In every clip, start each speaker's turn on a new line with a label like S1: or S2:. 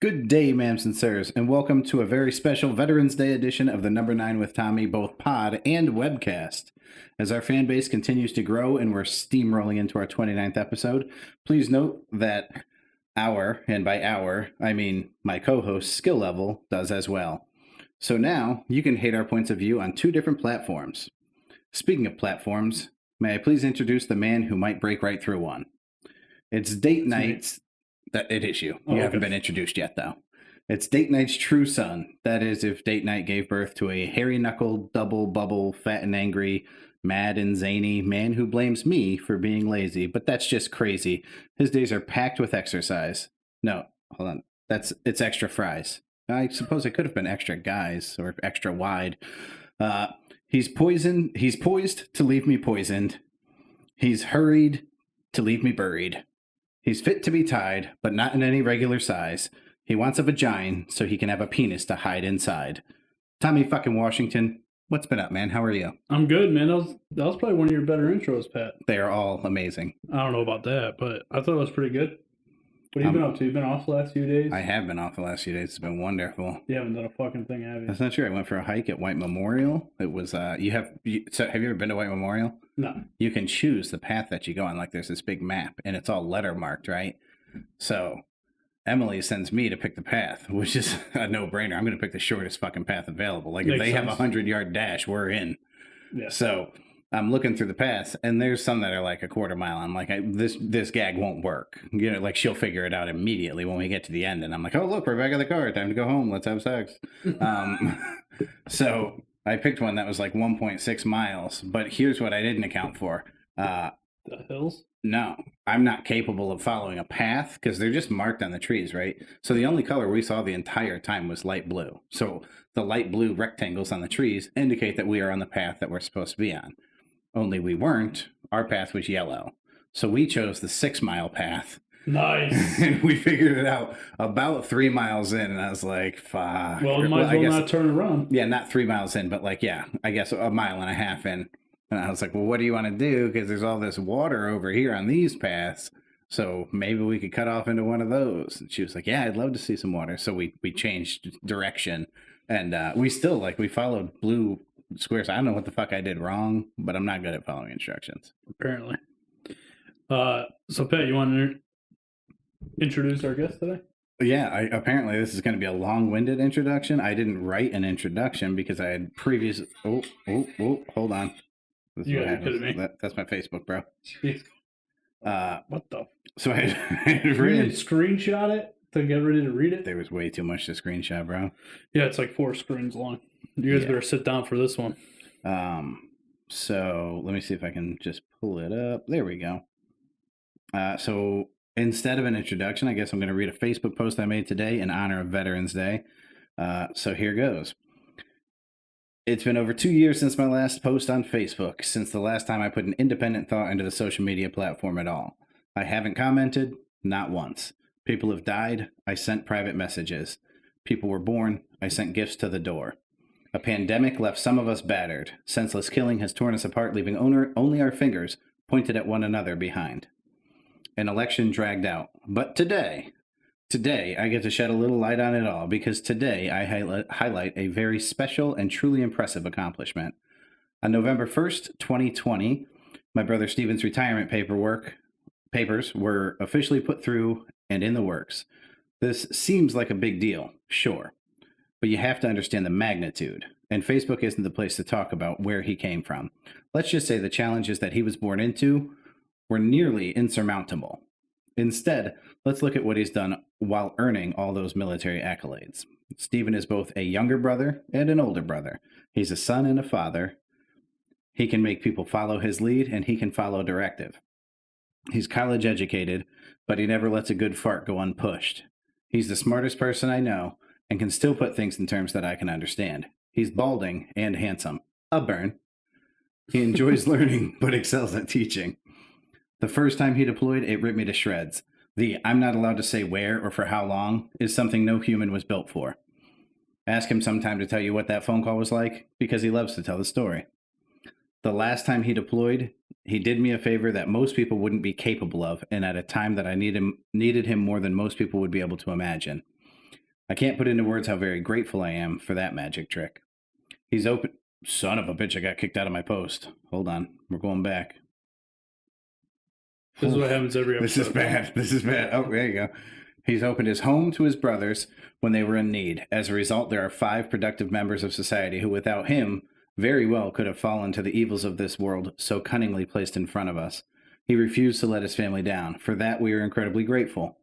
S1: Good day, ma'ams and sirs, and welcome to a very special Veterans Day edition of the Number 9 with Tommy, both pod and webcast. As our fan base continues to grow and we're steamrolling into our 29th episode, please note that and by our, I mean my co-host skill level, does as well. So now you can hate our points of view on two different platforms. Speaking of platforms, may I please introduce the man who might break right through one? It's date nights. That it is you. You haven't been introduced yet, though. It's date night's true son. That is, if date night gave birth to a hairy-knuckled, double-bubble, fat and angry, mad and zany man who blames me for being lazy. But that's just crazy. His days are packed with exercise. No, hold on. It's extra fries. I suppose it could have been extra guys or extra wide. He's poisoned. He's poised to leave me poisoned. He's hurried to leave me buried. He's fit to be tied, but not in any regular size. He wants a vagina so he can have a penis to hide inside. Tommy fucking Washington, what's been up, man? How are you?
S2: I'm good, man. That was probably one of your better intros, Pat.
S1: They are all amazing.
S2: I don't know about that, but I thought it was pretty good. What have you been up to? You've been off the last few days?
S1: I have been off the last few days. It's been wonderful.
S2: You haven't done a fucking thing, have you?
S1: That's not true. I went for a hike at White Memorial. It was, so have you ever been to White Memorial?
S2: No.
S1: You can choose the path that you go on. Like there's this big map and it's all letter marked, right? So Emily sends me to pick the path, which is a no-brainer. I'm going to pick the shortest fucking path available. Like if they have a 100-yard dash, we're in.
S2: Yeah.
S1: So I'm looking through the paths, and there's some that are like a quarter mile. I'm like, this gag won't work. You know, like she'll figure it out immediately when we get to the end. And I'm like, oh, look, we're back at the car. Time to go home. Let's have sex. So I picked one that was like 1.6 miles. But here's what I didn't account for.
S2: The hills?
S1: No, I'm not capable of following a path because they're just marked on the trees, right? So the only color we saw the entire time was light blue. So the light blue rectangles on the trees indicate that we are on the path that we're supposed to be on. Only we weren't. Our path was yellow. So we chose the 6-mile path.
S2: Nice.
S1: And we figured it out about 3 miles in. And I was like, fuck.
S2: Well, you might as well not turn around.
S1: Yeah, not 3 miles in, but like, yeah, I guess a mile and a half in. And I was like, well, what do you want to do? Because there's all this water over here on these paths. So maybe we could cut off into one of those. And she was like, yeah, I'd love to see some water. So we changed direction. And we still, we followed blue squares. I don't know what the fuck I did wrong, but I'm not good at following instructions.
S2: Apparently. So, Pat, you want to introduce our guest today?
S1: Yeah, apparently this is going to be a long-winded introduction. I didn't write an introduction because I had previous... Oh, hold on. This
S2: You gotta be kidding me.
S1: That's my Facebook, bro.
S2: Jeez. What the?
S1: So I had
S2: You
S1: written...
S2: didn't screenshot it to get ready to read it?
S1: There was way too much to screenshot, bro.
S2: Yeah, it's like 4 screens long. You guys better sit down for this one.
S1: So let me see if I can just pull it up. There we go. So instead of an introduction, I guess I'm going to read a Facebook post I made today in honor of Veterans Day. So here goes. It's been over 2 years since my last post on Facebook, since the last time I put an independent thought into the social media platform at all. I haven't commented, not once. People have died, I sent private messages. People were born, I sent gifts to the door. A pandemic left some of us battered. Senseless killing has torn us apart, leaving only our fingers pointed at one another behind. An election dragged out. But today I get to shed a little light on it all, because today I highlight a very special and truly impressive accomplishment. On November 1st, 2020, my brother Steven's retirement papers were officially put through and in the works. This seems like a big deal, sure, but you have to understand the magnitude, and Facebook isn't the place to talk about where he came from. Let's just say the challenges that he was born into were nearly insurmountable. Instead, let's look at what he's done while earning all those military accolades. Stephen is both a younger brother and an older brother. He's a son and a father. He can make people follow his lead, and he can follow directive. He's college educated, but he never lets a good fart go unpushed. He's the smartest person I know, and can still put things in terms that I can understand. He's balding and handsome. A burn. He enjoys learning, but excels at teaching. The first time he deployed, it ripped me to shreds. The I'm not allowed to say where or for how long is something no human was built for. Ask him sometime to tell you what that phone call was like, because he loves to tell the story. The last time he deployed, he did me a favor that most people wouldn't be capable of, and at a time that I needed him more than most people would be able to imagine. I can't put into words how very grateful I am for that magic trick. He's open. Son of a bitch, I got kicked out of my post. Hold on. We're going back.
S2: This is what happens every episode.
S1: This is bad. This is bad. Oh, there you go. He's opened his home to his brothers when they were in need. As a result, there are 5 productive members of society who, without him, very well could have fallen to the evils of this world so cunningly placed in front of us. He refused to let his family down. For that, we are incredibly grateful.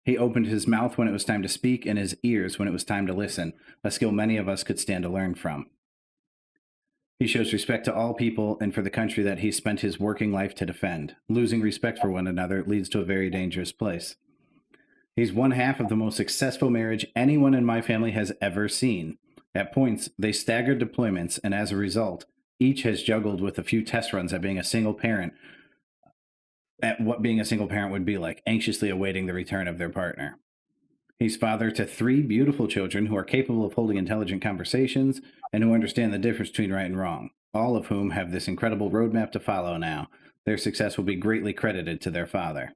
S1: He opened his mouth when it was time to speak and his ears when it was time to listen, a skill many of us could stand to learn from. He shows respect to all people and for the country that he spent his working life to defend. Losing respect for one another leads to a very dangerous place. He's one half of the most successful marriage anyone in my family has ever seen. At points, they staggered deployments, and as a result, each has juggled with a few test runs at being a single parent, at what being a single parent would be like, anxiously awaiting the return of their partner. He's father to 3 beautiful children who are capable of holding intelligent conversations and who understand the difference between right and wrong, all of whom have this incredible roadmap to follow now. Their success will be greatly credited to their father.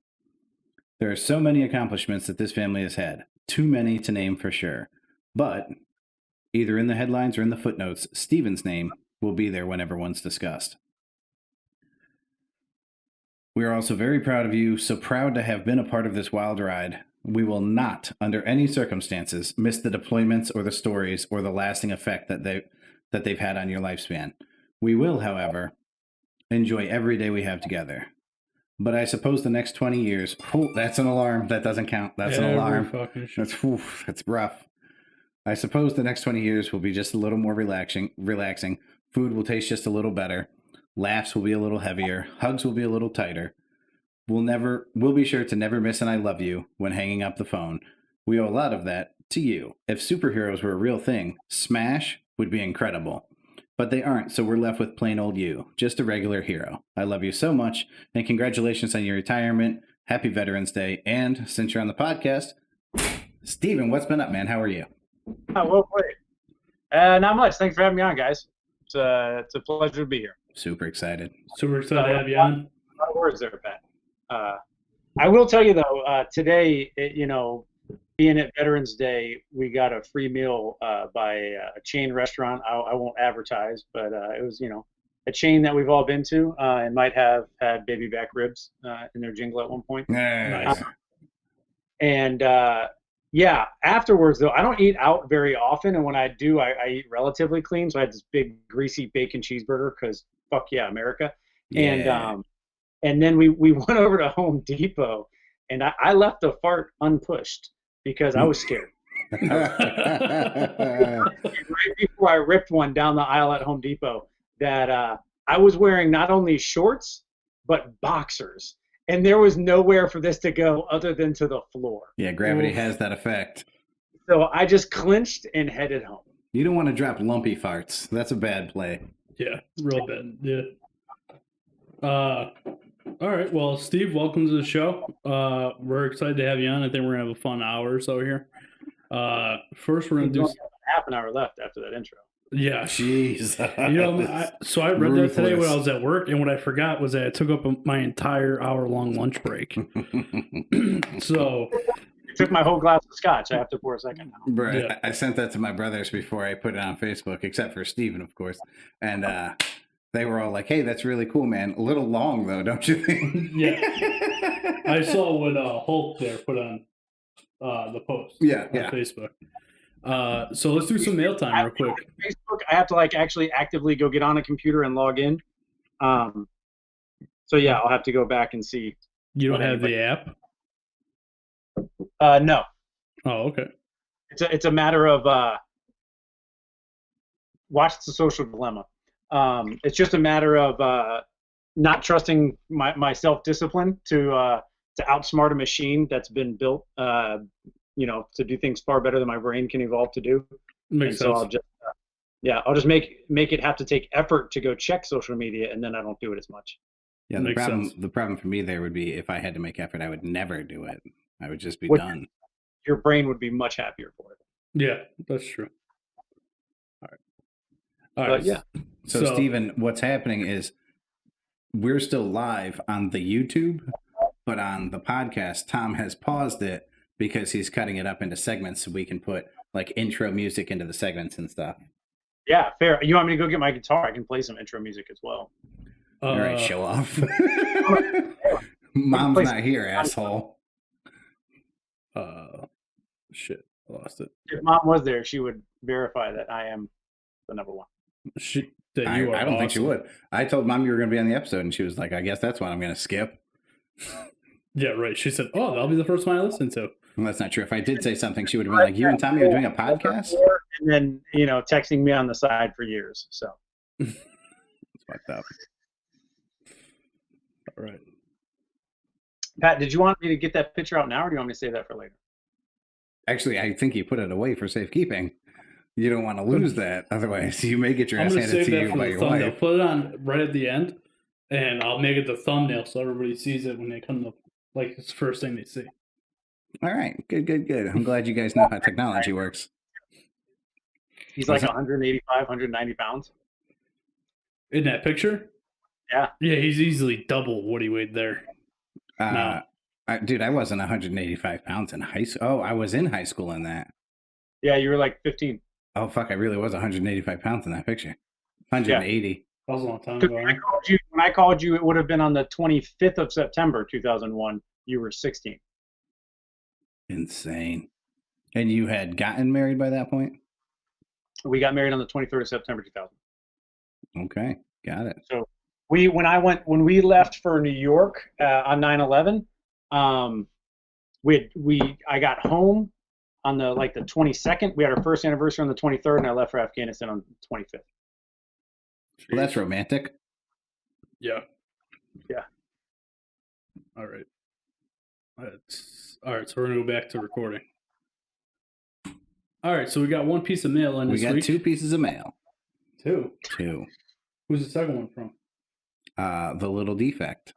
S1: There are so many accomplishments that this family has had, too many to name for sure. But, either in the headlines or in the footnotes, Stephen's name will be there whenever one's discussed. We are also very proud of you, so proud to have been a part of this wild ride. We will not, under any circumstances, miss the deployments or the stories or the lasting effect that they've had on your lifespan. We will, however, enjoy every day we have together. But I suppose the next 20 years, that's an alarm. That doesn't count. That's an alarm. That's rough. I suppose the next 20 years will be just a little more relaxing. Food will taste just a little better. Laughs will be a little heavier. Hugs will be a little tighter. We'll be sure to never miss an I love you when hanging up the phone. We owe a lot of that to you. If superheroes were a real thing, Smash would be incredible. But they aren't, so we're left with plain old you, just a regular hero. I love you so much, and congratulations on your retirement. Happy Veterans Day. And since you're on the podcast, Stephen, what's been up, man? How are you?
S3: Oh, well, great. Not much. Thanks for having me on, guys. It's a pleasure to be here.
S1: Super excited.
S2: Super excited to have you on.
S3: A lot of words there, Pat. I will tell you, though, today, being at Veterans Day, we got a free meal by a chain restaurant. I won't advertise, but it was, a chain that we've all been to and might have had baby back ribs in their jingle at one point.
S1: Nice.
S3: Yeah, afterwards, though, I don't eat out very often. And when I do, I eat relatively clean. So I had this big, greasy bacon cheeseburger because fuck yeah, America.
S1: Yeah.
S3: And then we went over to Home Depot, and I left the fart unpushed because I was scared. Right before I ripped one down the aisle at Home Depot, that I was wearing not only shorts, but boxers. And there was nowhere for this to go other than to the floor.
S1: Yeah, gravity has that effect.
S3: So I just clinched and headed home.
S1: You don't want to drop lumpy farts. That's a bad play.
S2: Yeah, real bad. Yeah. All right. Well, Steve, welcome to the show. We're excited to have you on. I think we're going to have a fun hour or so here. First, we're going to do
S3: half an hour left after that intro.
S2: Yeah.
S1: Jeez.
S2: I read that today when I was at work, and what I forgot was that I took up my entire hour-long lunch break. So
S3: you took my whole glass of scotch. I have to pour a second now.
S1: Right. Yeah. I sent that to my brothers before I put it on Facebook, except for Steven, of course. And they were all like, hey, that's really cool, man. A little long, though, don't you think?
S2: Yeah. I saw what Hulk there put on the post on Facebook. So let's do some mail time real quick.
S3: Facebook, I have to actually actively go get on a computer and log in. So yeah, I'll have to go back and see.
S2: You don't have the app?
S3: No.
S2: Oh, okay.
S3: It's a matter of watch The Social Dilemma. It's just a matter of not trusting my self-discipline to outsmart a machine that's been built to do things far better than my brain can evolve to do.
S2: Makes sense.
S3: So I'll just make it have to take effort to go check social media, and then I don't do it as much.
S1: Yeah, the problem for me there would be if I had to make effort, I would never do it. I would just be done.
S3: Your brain would be much happier for it.
S2: Yeah, that's true. All right.
S3: Yeah.
S1: So Stephen, what's happening is we're still live on the YouTube, but on the podcast, Tom has paused it because he's cutting it up into segments so we can put like intro music into the segments and stuff.
S3: Yeah, fair. You want me to go get my guitar? I can play some intro music as well.
S1: All right, show off. Mom's not here, asshole.
S2: Shit, I lost it.
S3: If Mom was there, she would verify that I am the number one.
S1: I don't think she would. I told Mom you were going to be on the episode, and she was like, I guess that's what I'm going to skip.
S2: Yeah, right. She said, oh, that'll be the first one I listen to.
S1: Well, that's not true. If I did say something, she would have been like, you and Tommy are doing a podcast?
S3: And then, texting me on the side for years. So
S1: it's fucked up.
S2: All right.
S3: Pat, did you want me to get that picture out now, or do you want me to save that for later?
S1: Actually, I think you put it away for safekeeping. You don't want to lose that. Otherwise, you may get your ass handed to you by your wife.
S2: Put it on right at the end, and I'll make it the thumbnail so everybody sees it when they come to, like, it's the first thing they see.
S1: All right. Good. I'm glad you guys know how technology works.
S3: He's like 185, 190 pounds.
S2: In that picture?
S3: Yeah.
S2: Yeah, he's easily double what he weighed there.
S1: Dude, I wasn't 185 pounds in high school. Oh, I was in high school in that.
S3: Yeah, you were like 15.
S1: Oh, fuck, I really was 185 pounds in that picture. 180.
S2: Yeah. That was a long time ago.
S3: When I called you, it would have been on the 25th of September, 2001. You were 16.
S1: Insane. And you had gotten married by that point?
S3: We got married on the 23rd of September, 2000.
S1: Okay, got it.
S3: So when we left for New York on 9/11, I got home on the 22nd. We had our first anniversary on the 23rd, and I left for Afghanistan on the 25th.
S1: Well, that's romantic.
S2: Yeah.
S3: Yeah.
S2: All right. All right, so we're going to go back to recording. All right, so we got one piece of mail in this week.
S1: We got 2 pieces of mail.
S2: Two?
S1: 2.
S2: Who's the second one from?
S1: The Little Defect.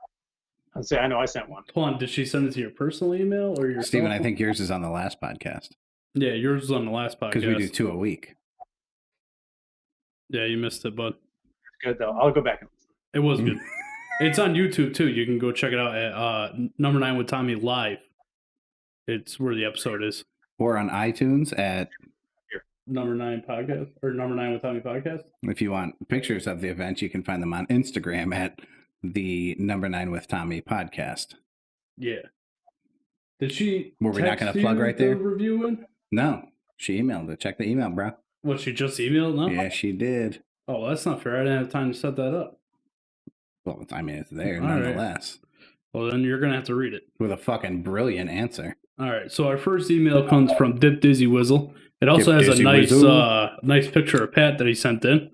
S3: I'd say I know I sent one.
S2: Hold on, did she send it to your personal email or your
S1: Steven, I think yours is on the last podcast.
S2: Yeah, yours was on the last podcast.
S1: Because we do 2 a week.
S2: Yeah, you missed it, bud.
S3: Good, though. I'll go back and listen.
S2: It was good. It's on YouTube, too. You can go check it out at Number 9 with Tommy Live. It's where the episode is.
S1: Or on iTunes at
S2: Number 9 Podcast, or Number 9 with Tommy Podcast.
S1: If you want pictures of the event, you can find them on Instagram at the Number 9 with Tommy Podcast.
S2: Yeah. Did she?
S1: Were we not going to plug right there?
S2: Reviewing?
S1: No, she emailed it. Check the email, bro.
S2: What, she just emailed? No.
S1: Yeah, she did.
S2: Oh, that's not fair. I didn't have time to set that up.
S1: Well, I mean, it's there
S2: All
S1: nonetheless.
S2: Right. Well, then you're going to have to read it.
S1: With a fucking brilliant answer.
S2: All right. So our first email comes from Dip Dizzy Whizzle. It also has a nice picture of Pat that he sent in.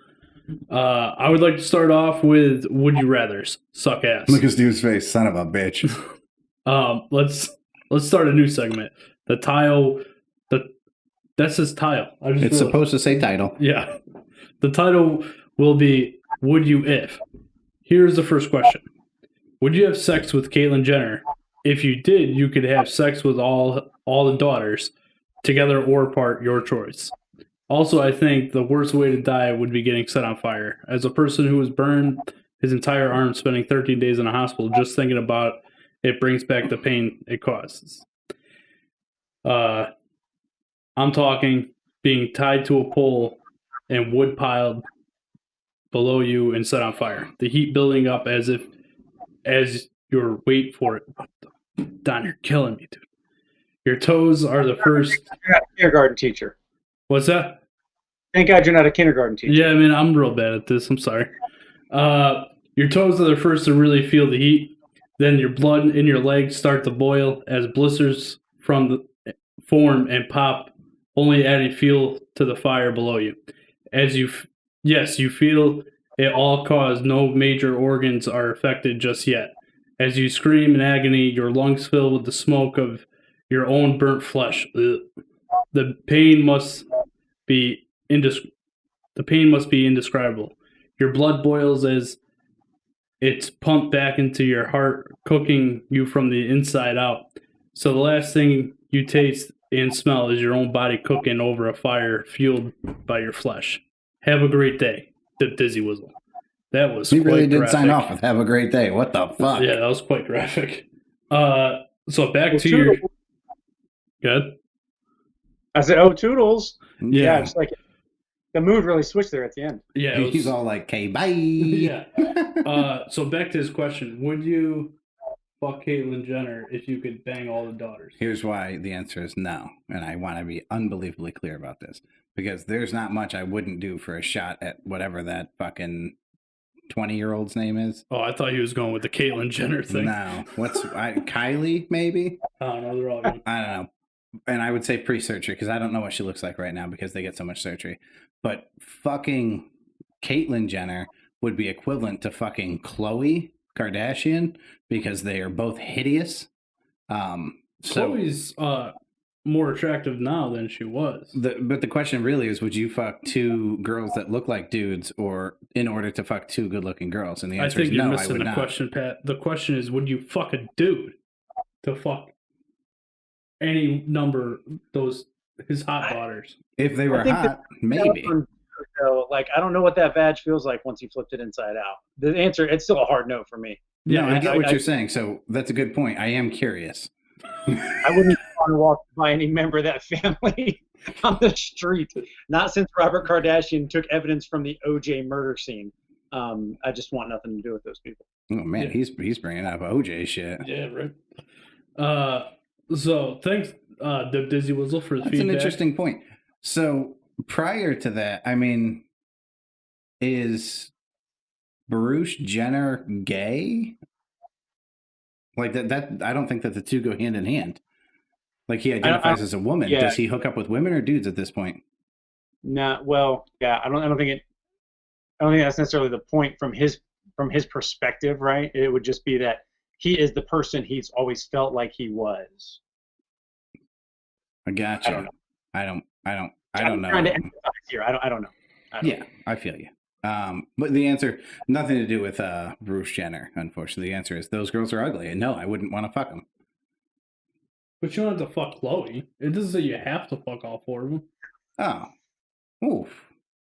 S2: I would like to start off with Would You Rathers. Suck ass.
S1: Look at Steve's face. Son of a bitch.
S2: Let's start a new segment. The tile. That says tile.
S1: It's supposed to say title.
S2: Yeah. The title will be Would You If. Here's the first question. Would you have sex with Caitlyn Jenner? If you did, you could have sex with all the daughters, together or apart, your choice. Also, I think the worst way to die would be getting set on fire. As a person who was burned his entire arm, spending 13 days in a hospital, just thinking about it brings back the pain it causes. I'm talking being tied to a pole and wood piled below you and set on fire. The heat building up as you're waiting for it. Don, you're killing me, dude. Your toes are the first.
S3: You're not a kindergarten teacher.
S2: What's that?
S3: Thank God you're not a kindergarten teacher.
S2: Yeah, I mean, I'm real bad at this. I'm sorry. Your toes are the first to really feel the heat. Then your blood in your legs start to boil as blisters form and pop, only adding fuel to the fire below you. You feel it all cause no major organs are affected just yet. As you scream in agony, your lungs fill with the smoke of your own burnt flesh. Ugh. The pain must be indescribable. Your blood boils as it's pumped back into your heart, cooking you from the inside out. So the last thing you taste and smell is your own body cooking over a fire fueled by your flesh. Have a great day, Dip Dizzy Whizzle. That was
S1: he really did
S2: graphic.
S1: Sign off with "Have a great day." What the fuck?
S2: Yeah, that was quite graphic. So back to your. Good.
S3: I said, "Oh, Toodles."
S2: Yeah.
S3: It's like the mood really switched there at the end.
S2: Yeah.
S1: He's all like, "Okay, bye."
S2: Yeah. So back to his question: would you fuck Caitlyn Jenner if you could bang all the daughters?
S1: Here's why the answer is no, and I want to be unbelievably clear about this because there's not much I wouldn't do for a shot at whatever that fucking 20-year-old's name is.
S2: Oh, I thought he was going with the Caitlyn Jenner thing.
S1: No, Kylie maybe?
S2: I don't know. They're all young.
S1: I don't know. And I would say pre-surgery because I don't know what she looks like right now because they get so much surgery. But fucking Caitlyn Jenner would be equivalent to fucking Khloe Kardashian because they are both hideous.
S2: Chloe's more attractive now than she was.
S1: But the question really is, would you fuck two girls that look like dudes or in order to fuck two good-looking girls? And the answer is no, I would not. I think you're missing the
S2: question, Pat. The question is, would you fuck a dude to fuck any number his hot daughters?
S1: If they were hot, maybe.
S3: So, like, I don't know what that badge feels like once you flipped it inside out. The answer, it's still a hard no for me.
S1: Yeah, no, I get what you're saying. So that's a good point. I am curious.
S3: I wouldn't want to walk by any member of that family on the street. Not since Robert Kardashian took evidence from the OJ murder scene. I just want nothing to do with those people.
S1: Oh man, he's bringing up OJ shit.
S2: Yeah, right. So thanks, the Dizzy Wizzle, for the feedback. That's an
S1: interesting point. So prior to that, I mean, is Bruce Jenner gay? Like that I don't think that the two go hand in hand. Like he identifies as a woman. Yeah. Does he hook up with women or dudes at this point?
S3: Nah, well, yeah, I don't think that's necessarily the point from his perspective, right? It would just be that he is the person he's always felt like he was.
S1: I gotcha.
S3: I don't know.
S1: I don't know.
S3: I'm trying to empathize here. I don't know.
S1: Yeah, I feel you. But the answer, nothing to do with Bruce Jenner, unfortunately. The answer is those girls are ugly. And no, I wouldn't want to fuck them.
S2: But you don't have to fuck Khloe. It doesn't say you have to fuck all four of them.
S1: Oh. Oof.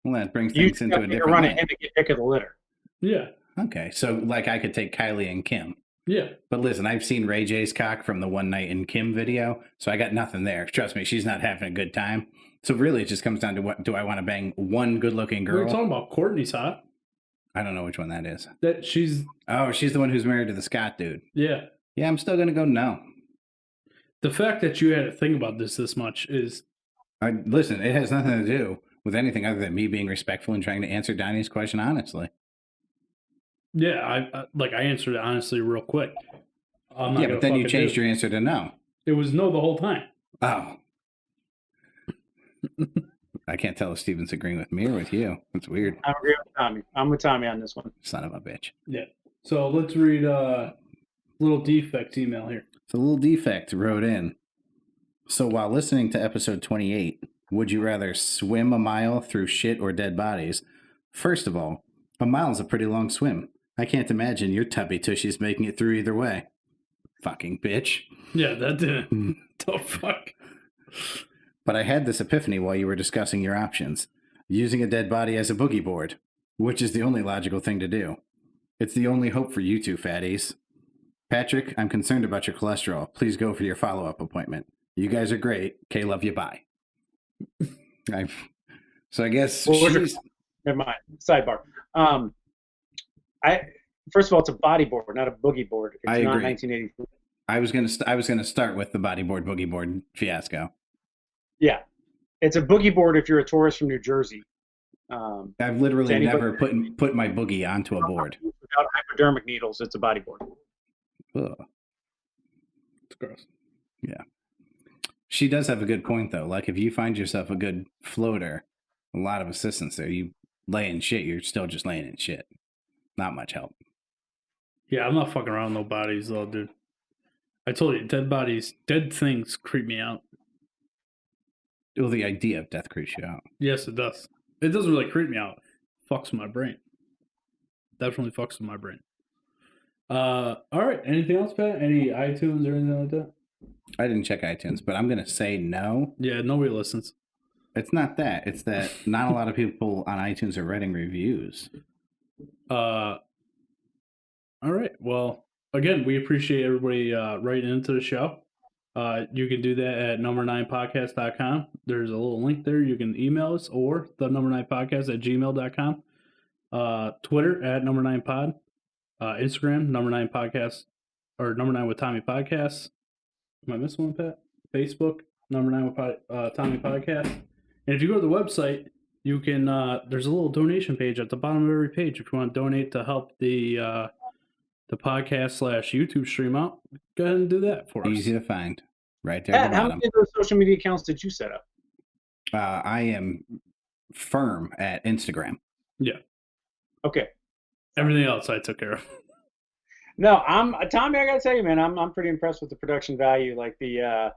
S1: Well, that brings things into a different
S3: run ahead and get pick of the litter.
S2: Yeah.
S1: Okay, so like I could take Kylie and Kim.
S2: Yeah.
S1: But listen, I've seen Ray J's cock from the One Night in Kim video, so I got nothing there. Trust me, she's not having a good time. So really, it just comes down to what do I want to bang one good-looking girl?
S2: We're talking about Courtney's hot.
S1: I don't know which one that is.
S2: She's
S1: the one who's married to the Scott dude.
S2: Yeah.
S1: Yeah, I'm still gonna go no.
S2: The fact that you had to think about this much is...
S1: Listen, it has nothing to do with anything other than me being respectful and trying to answer Donnie's question honestly.
S2: Yeah, I answered it honestly real quick.
S1: Yeah, but then you changed your answer to no.
S2: It was no the whole time.
S1: Oh. I can't tell if Steven's agreeing with me or with you. It's weird.
S3: I agree with Tommy. I'm with Tommy on this one.
S1: Son of a bitch.
S2: Yeah. So let's read Little Defect's email here.
S1: So Little Defect wrote in. So while listening to episode 28, would you rather swim a mile through shit or dead bodies? First of all, a mile is a pretty long swim. I can't imagine your tubby tushies making it through either way. Fucking bitch.
S2: Yeah, that didn't. The fuck.
S1: But I had this epiphany while you were discussing your options. Using a dead body as a boogie board, which is the only logical thing to do. It's the only hope for you two fatties. Patrick, I'm concerned about your cholesterol. Please go for your follow-up appointment. You guys are great. Kay, love you. Bye. So I guess
S3: never mind. Sidebar. First of all, it's a body board, not a boogie board. It's
S1: I
S3: not
S1: agree.
S3: 1983.
S1: I was gonna start with the bodyboard boogie board fiasco.
S3: Yeah, it's a boogie board if you're a tourist from New Jersey.
S1: I've literally never put my boogie onto a board.
S3: Without hypodermic needles, it's a body board.
S1: Ugh.
S2: It's gross.
S1: Yeah. She does have a good point, though. Like, if you find yourself a good floater, a lot of assistance there. You lay in shit, you're still just laying in shit. Not much help.
S2: Yeah, I'm not fucking around with no bodies, though, dude. I told you, dead things creep me out.
S1: Well, the idea of death creeps you out.
S2: Yes, it does. It doesn't really creep me out. It fucks with my brain. Definitely fucks with my brain. All right. Anything else, Pat? Any iTunes or anything like that?
S1: I didn't check iTunes, but I'm going to say no.
S2: Yeah, nobody listens.
S1: It's not that. It's that not a lot of people on iTunes are writing reviews.
S2: All right. Well, again, we appreciate everybody writing into the show. You can do that at number9podcast.com. There's a little link there. You can email us or the number9podcast@gmail.com. Twitter at number9pod. Instagram, number9podcast, or number9 with Tommy Podcast. Am I missing one, Pat? Facebook, number9 with Tommy Podcast. And if you go to the website, you can, there's a little donation page at the bottom of every page. If you want to donate to help the podcast / YouTube stream out, go ahead and do that for us.
S1: Easy to find. Right there.
S3: Pat, how many of those social media accounts did you set up?
S1: I am firm at Instagram.
S2: Yeah.
S3: Okay.
S2: Everything else I took care of.
S3: No, Tommy. I gotta tell you, man, I'm pretty impressed with the production value. Like the,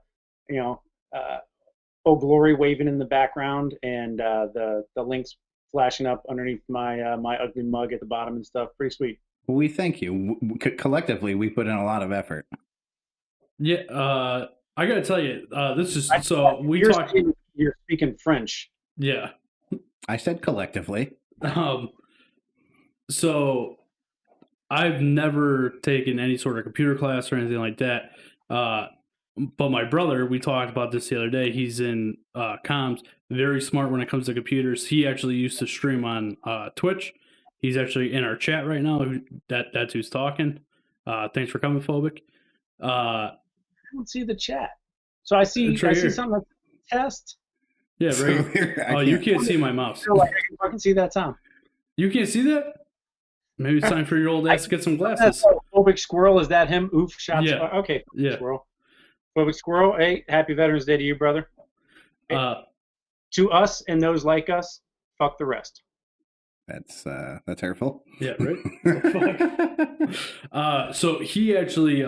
S3: Old Glory waving in the background, and the links flashing up underneath my my ugly mug at the bottom and stuff. Pretty sweet.
S1: Well, we thank you. Collectively, we put in a lot of effort.
S2: Yeah. I gotta tell you, this is so we talked.
S3: You're speaking French.
S2: Yeah.
S1: I said collectively.
S2: So I've never taken any sort of computer class or anything like that. But my brother, we talked about this the other day. He's in comms, very smart when it comes to computers. He actually used to stream on Twitch. He's actually in our chat right now. That's who's talking. Thanks for coming, Phobic.
S3: I don't see the chat. So I see something like test.
S2: Yeah, right. You can't see my mouse.
S3: I can fucking see that, Tom.
S2: You can't see that? Maybe it's time for your old ass to get some glasses.
S3: Phobic Squirrel, is that him? Oof, shots.
S2: Yeah.
S3: Okay.
S2: Yeah.
S3: Squirrel. Phobic Squirrel, hey, happy Veterans Day to you, brother. Hey, to us and those like us, fuck the rest.
S1: That's hurtful.
S2: Yeah, right. So he actually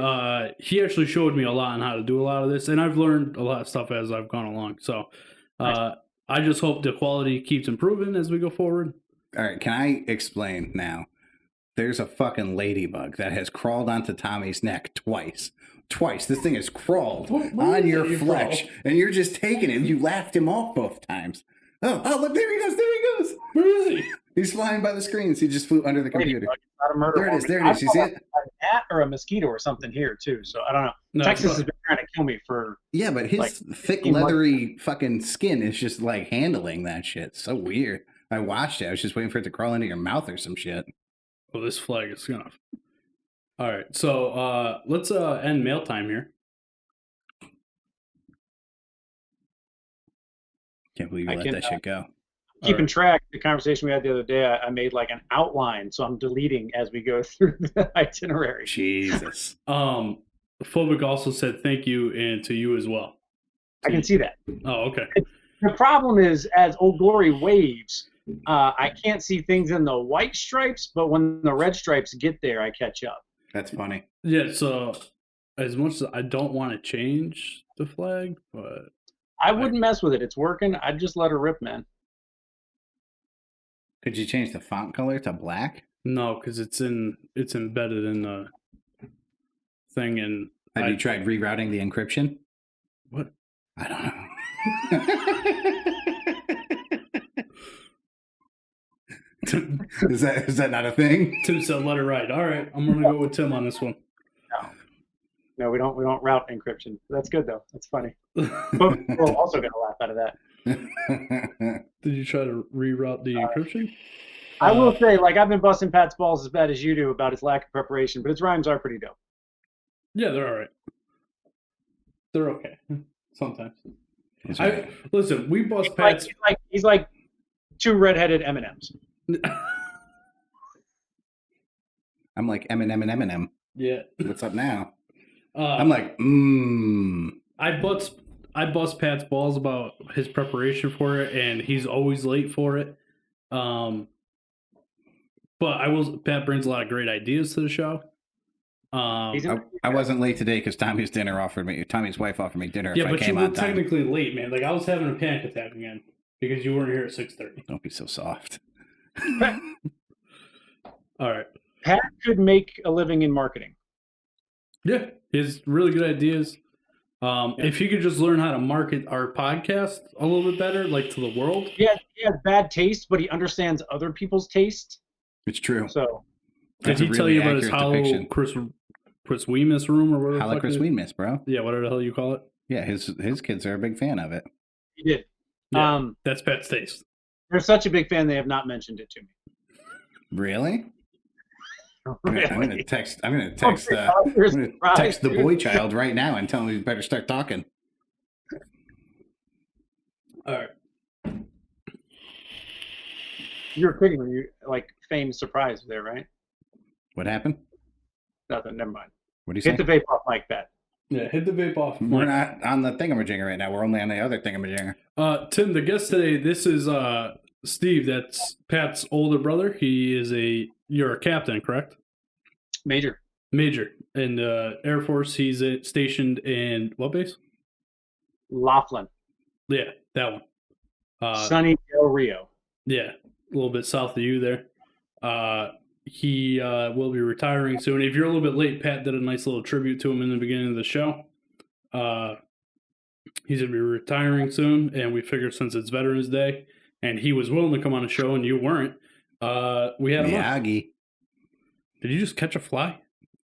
S2: showed me a lot on how to do a lot of this, and I've learned a lot of stuff as I've gone along. So I just hope the quality keeps improving as we go forward.
S1: All right, can I explain now? There's a fucking ladybug that has crawled onto Tommy's neck twice. This thing has crawled on your flesh, and you're just taking it. You laughed him off both times. Oh, look, there he goes.
S2: Where is he?
S1: He's flying by the screens. He just flew under the computer.
S3: Not a murder
S1: There it is. You see it?
S3: A gnat or a mosquito or something here, too. So I don't know.
S2: No,
S3: Texas has been trying to kill me for...
S1: Yeah, but his thick, leathery fucking skin is just like handling that shit. So weird. I watched it. I was just waiting for it to crawl into your mouth or some shit.
S2: Well, this flag is gonna... All right, so let's end mail time here.
S1: Can't believe you let that shit go.
S3: Keeping track, the conversation we had the other day, I made like an outline, so I'm deleting as we go through the itinerary.
S1: Jesus.
S2: Phobic also said thank you, and to you as well.
S3: I can see that.
S2: Oh, okay.
S3: The problem is, as Old Glory waves, I can't see things in the white stripes, but when the red stripes get there, I catch up.
S1: That's funny.
S2: Yeah, so as much as I don't want to change the flag, but...
S3: I wouldn't mess with it. It's working. I'd just let her rip, man.
S1: Could you change the font color to black?
S2: No, because it's embedded in the thing. And
S1: have you tried rerouting the encryption?
S2: What?
S1: I don't know. Is that not a thing?
S2: Tim said let it ride. All right, I'm gonna go with Tim on this one.
S3: No, we don't route encryption. That's good though. That's funny. But we'll also get a laugh out of that.
S2: Did you try to reroute the encryption?
S3: I will say, like, I've been busting Pat's balls as bad as you do about his lack of preparation, but his rhymes are pretty dope.
S2: Yeah, they're all right. They're okay sometimes.
S1: Right.
S2: Listen, we bust Pat's.
S3: He's like two redheaded M&Ms.
S1: I'm like Eminem.
S2: Yeah.
S1: What's up now? I'm like,
S2: I bust Pat's balls about his preparation for it, and he's always late for it. But Pat brings a lot of great ideas to the show.
S1: I wasn't late today because Tommy's wife offered me dinner.
S2: Yeah,
S1: if
S2: but
S1: I came
S2: you were
S1: on time.
S2: technically late, man. Like I was having a panic attack again because you weren't here at 6:30.
S1: Don't be so soft.
S2: All right.
S3: Pat could make a living in marketing.
S2: Yeah, he has really good ideas. If he could just learn how to market our podcast a little bit better, like to the world.
S3: He has bad taste, but he understands other people's taste.
S1: It's true.
S3: So,
S2: did he tell you about his hollow Chris Weemus room or whatever.
S1: Holla Chris Weemus, bro.
S2: Yeah, whatever the hell you call it.
S1: Yeah, his kids are a big fan of it.
S3: He did.
S2: Yeah, that's Pat's taste.
S3: They're such a big fan they have not mentioned it to me.
S1: Really?
S3: Really?
S1: I'm gonna text. I'm gonna
S3: Oh
S1: text.
S3: my
S1: I'm
S3: God, you're
S1: gonna
S3: surprised,
S1: text the
S3: dude.
S1: boy child right now and tell him he better start talking.
S2: All right.
S3: You were kidding when you like feigned surprise there, right?
S1: What happened?
S3: Nothing. Never mind.
S1: What do you say?
S3: Hit the vape off like that.
S2: Yeah, hit the vape off.
S1: We're not on the thingamajinger right now. We're only on the other thingamajinger.
S2: Tim, the guest today, this is Steve. That's Pat's older brother. You're a captain, correct?
S3: Major.
S2: Major in the Air Force. He's stationed in what base?
S3: Laughlin.
S2: Yeah, that one.
S3: Sunny Del Rio.
S2: Yeah, a little bit south of you there. He will be retiring soon. If you're a little bit late, Pat did a nice little tribute to him in the beginning of the show. He's going to be retiring soon, and we figured since it's Veterans Day, and he was willing to come on a show, and you weren't, we had him on.
S1: Miyagi
S2: Did you just catch a fly?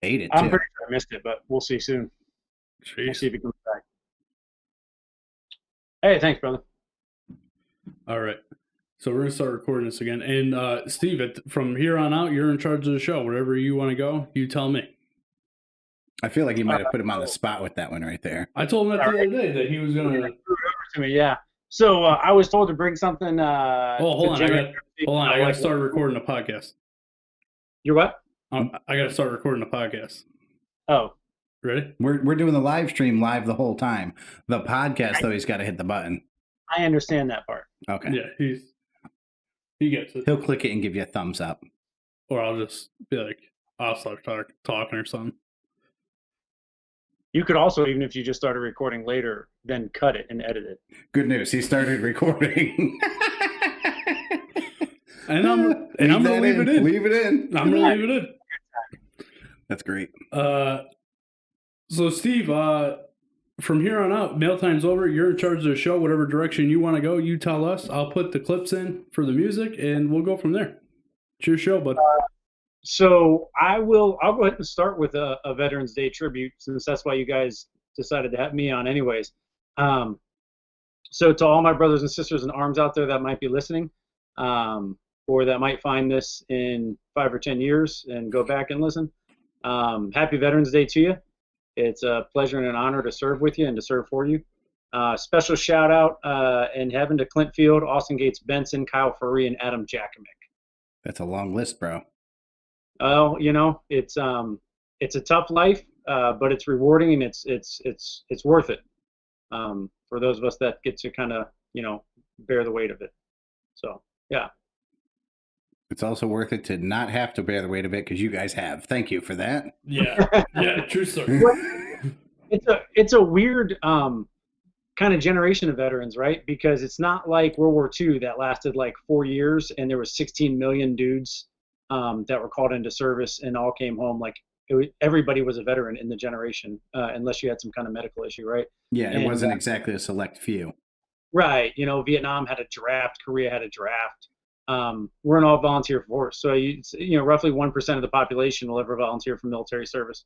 S1: ate it
S3: I'm
S1: too.
S3: pretty sure I missed it, but we'll see soon. We'll see
S2: Jeez.
S3: if he comes back. Hey, thanks, brother.
S2: All right. So we're going to start recording this again. And Steve, from here on out, you're in charge of the show. Wherever you want to go, you tell me.
S1: I feel like you might have put him on the spot with that one right there.
S2: I told him that the other day that he was going to...
S3: To me, yeah. So I was told to bring something.
S2: hold on. I got to start recording the podcast.
S3: You're what?
S2: I got to start recording the podcast.
S3: Oh.
S2: Ready?
S1: We're doing the live stream live the whole time. The podcast, though, he's got to hit the button.
S3: I understand that part.
S1: Okay.
S2: Yeah, he gets it.
S1: He'll click it and give you a thumbs up.
S2: Or I'll just be like, I'll start talking or something.
S3: You could also, even if you just started recording later, then cut it and edit it.
S1: Good news. He started recording.
S2: And I'm going to leave it in.
S1: Leave it in.
S2: I'm going to leave it in.
S1: That's great.
S2: So Steve, from here on out, mail time's over. You're in charge of the show. Whatever direction you want to go, you tell us. I'll put the clips in for the music, and we'll go from there. It's your show, bud.
S3: So I'll go ahead and start with a Veterans Day tribute, since that's why you guys decided to have me on anyways. So to all my brothers and sisters in arms out there that might be listening, or that might find this in 5 or 10 years and go back and listen, happy Veterans Day to you. It's a pleasure and an honor to serve with you and to serve for you. Special shout out in heaven to Clint Field, Austin Gates Benson, Kyle Furry, and Adam Jakimick.
S1: That's a long list, bro.
S3: Oh, it's a tough life, but it's rewarding and it's worth it for those of us that get to kind of bear the weight of it. So yeah.
S1: It's also worth it to not have to bear the weight of it because you guys have. Thank you for that.
S2: Yeah, true story.
S3: It's a weird kind of generation of veterans, right? Because it's not like World War II that lasted like 4 years and there was 16 million dudes that were called into service and all came home. Like everybody was a veteran in the generation, unless you had some kind of medical issue, right?
S1: Yeah, it wasn't exactly a select few.
S3: Right. Vietnam had a draft. Korea had a draft. We're an all volunteer force. So, roughly 1% of the population will ever volunteer for military service.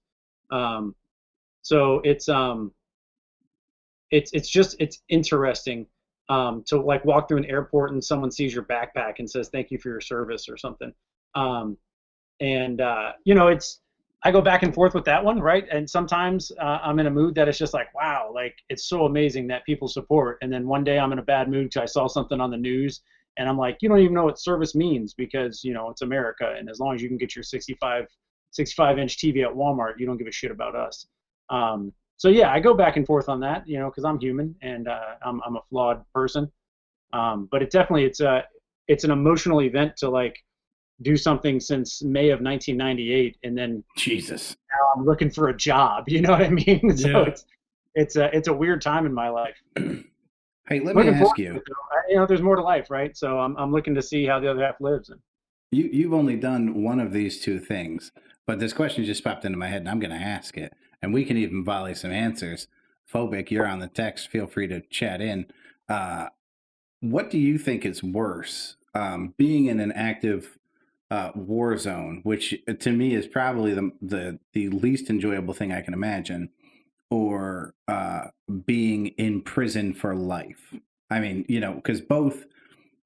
S3: So it's interesting to like walk through an airport and someone sees your backpack and says, thank you for your service or something. I go back and forth with that one, right? And sometimes I'm in a mood that it's just like, wow, like it's so amazing that people support. And then one day I'm in a bad mood because I saw something on the news and I'm like, you don't even know what service means because, it's America. And as long as you can get your 65-inch TV at Walmart, you don't give a shit about us. So yeah, I go back and forth on that, because I'm human and I'm a flawed person. But it's an emotional event to like do something since May of 1998, and then
S1: Jesus,
S3: now I'm looking for a job. You know what I mean? So
S2: Yeah.
S3: it's a weird time in my life.
S1: Hey, let me ask you.
S3: There's more to life, right? So I'm looking to see how the other half lives. And
S1: You've only done one of these two things, but this question just popped into my head, and I'm going to ask it, and we can even volley some answers. Phobic, you're on the text. Feel free to chat in. What do you think is worse, being in an active Warzone, which to me is probably the least enjoyable thing I can imagine, or being in prison for life. I mean, because both,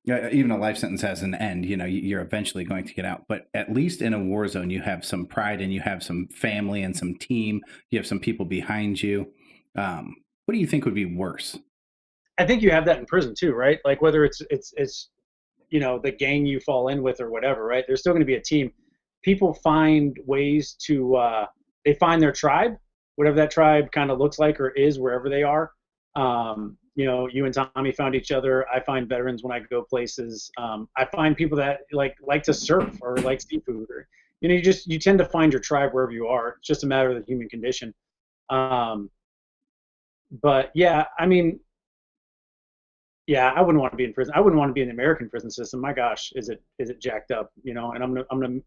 S1: even a life sentence has an end. You're eventually going to get out, but at least in a war zone, you have some pride and you have some family and some team. You have some people behind you. What do you think would be worse?
S3: I think you have that in prison too, right? Like whether it's the gang you fall in with or whatever, right? There's still going to be a team. People find ways to they find their tribe, whatever that tribe kind of looks like or is wherever they are. You and Tommy found each other. I find veterans when I go places. I find people that like to surf or like seafood, or you tend to find your tribe wherever you are. It's just a matter of the human condition. But yeah, I mean, yeah, I wouldn't want to be in prison. I wouldn't want to be in the American prison system. My gosh, is it jacked up? And I'm gonna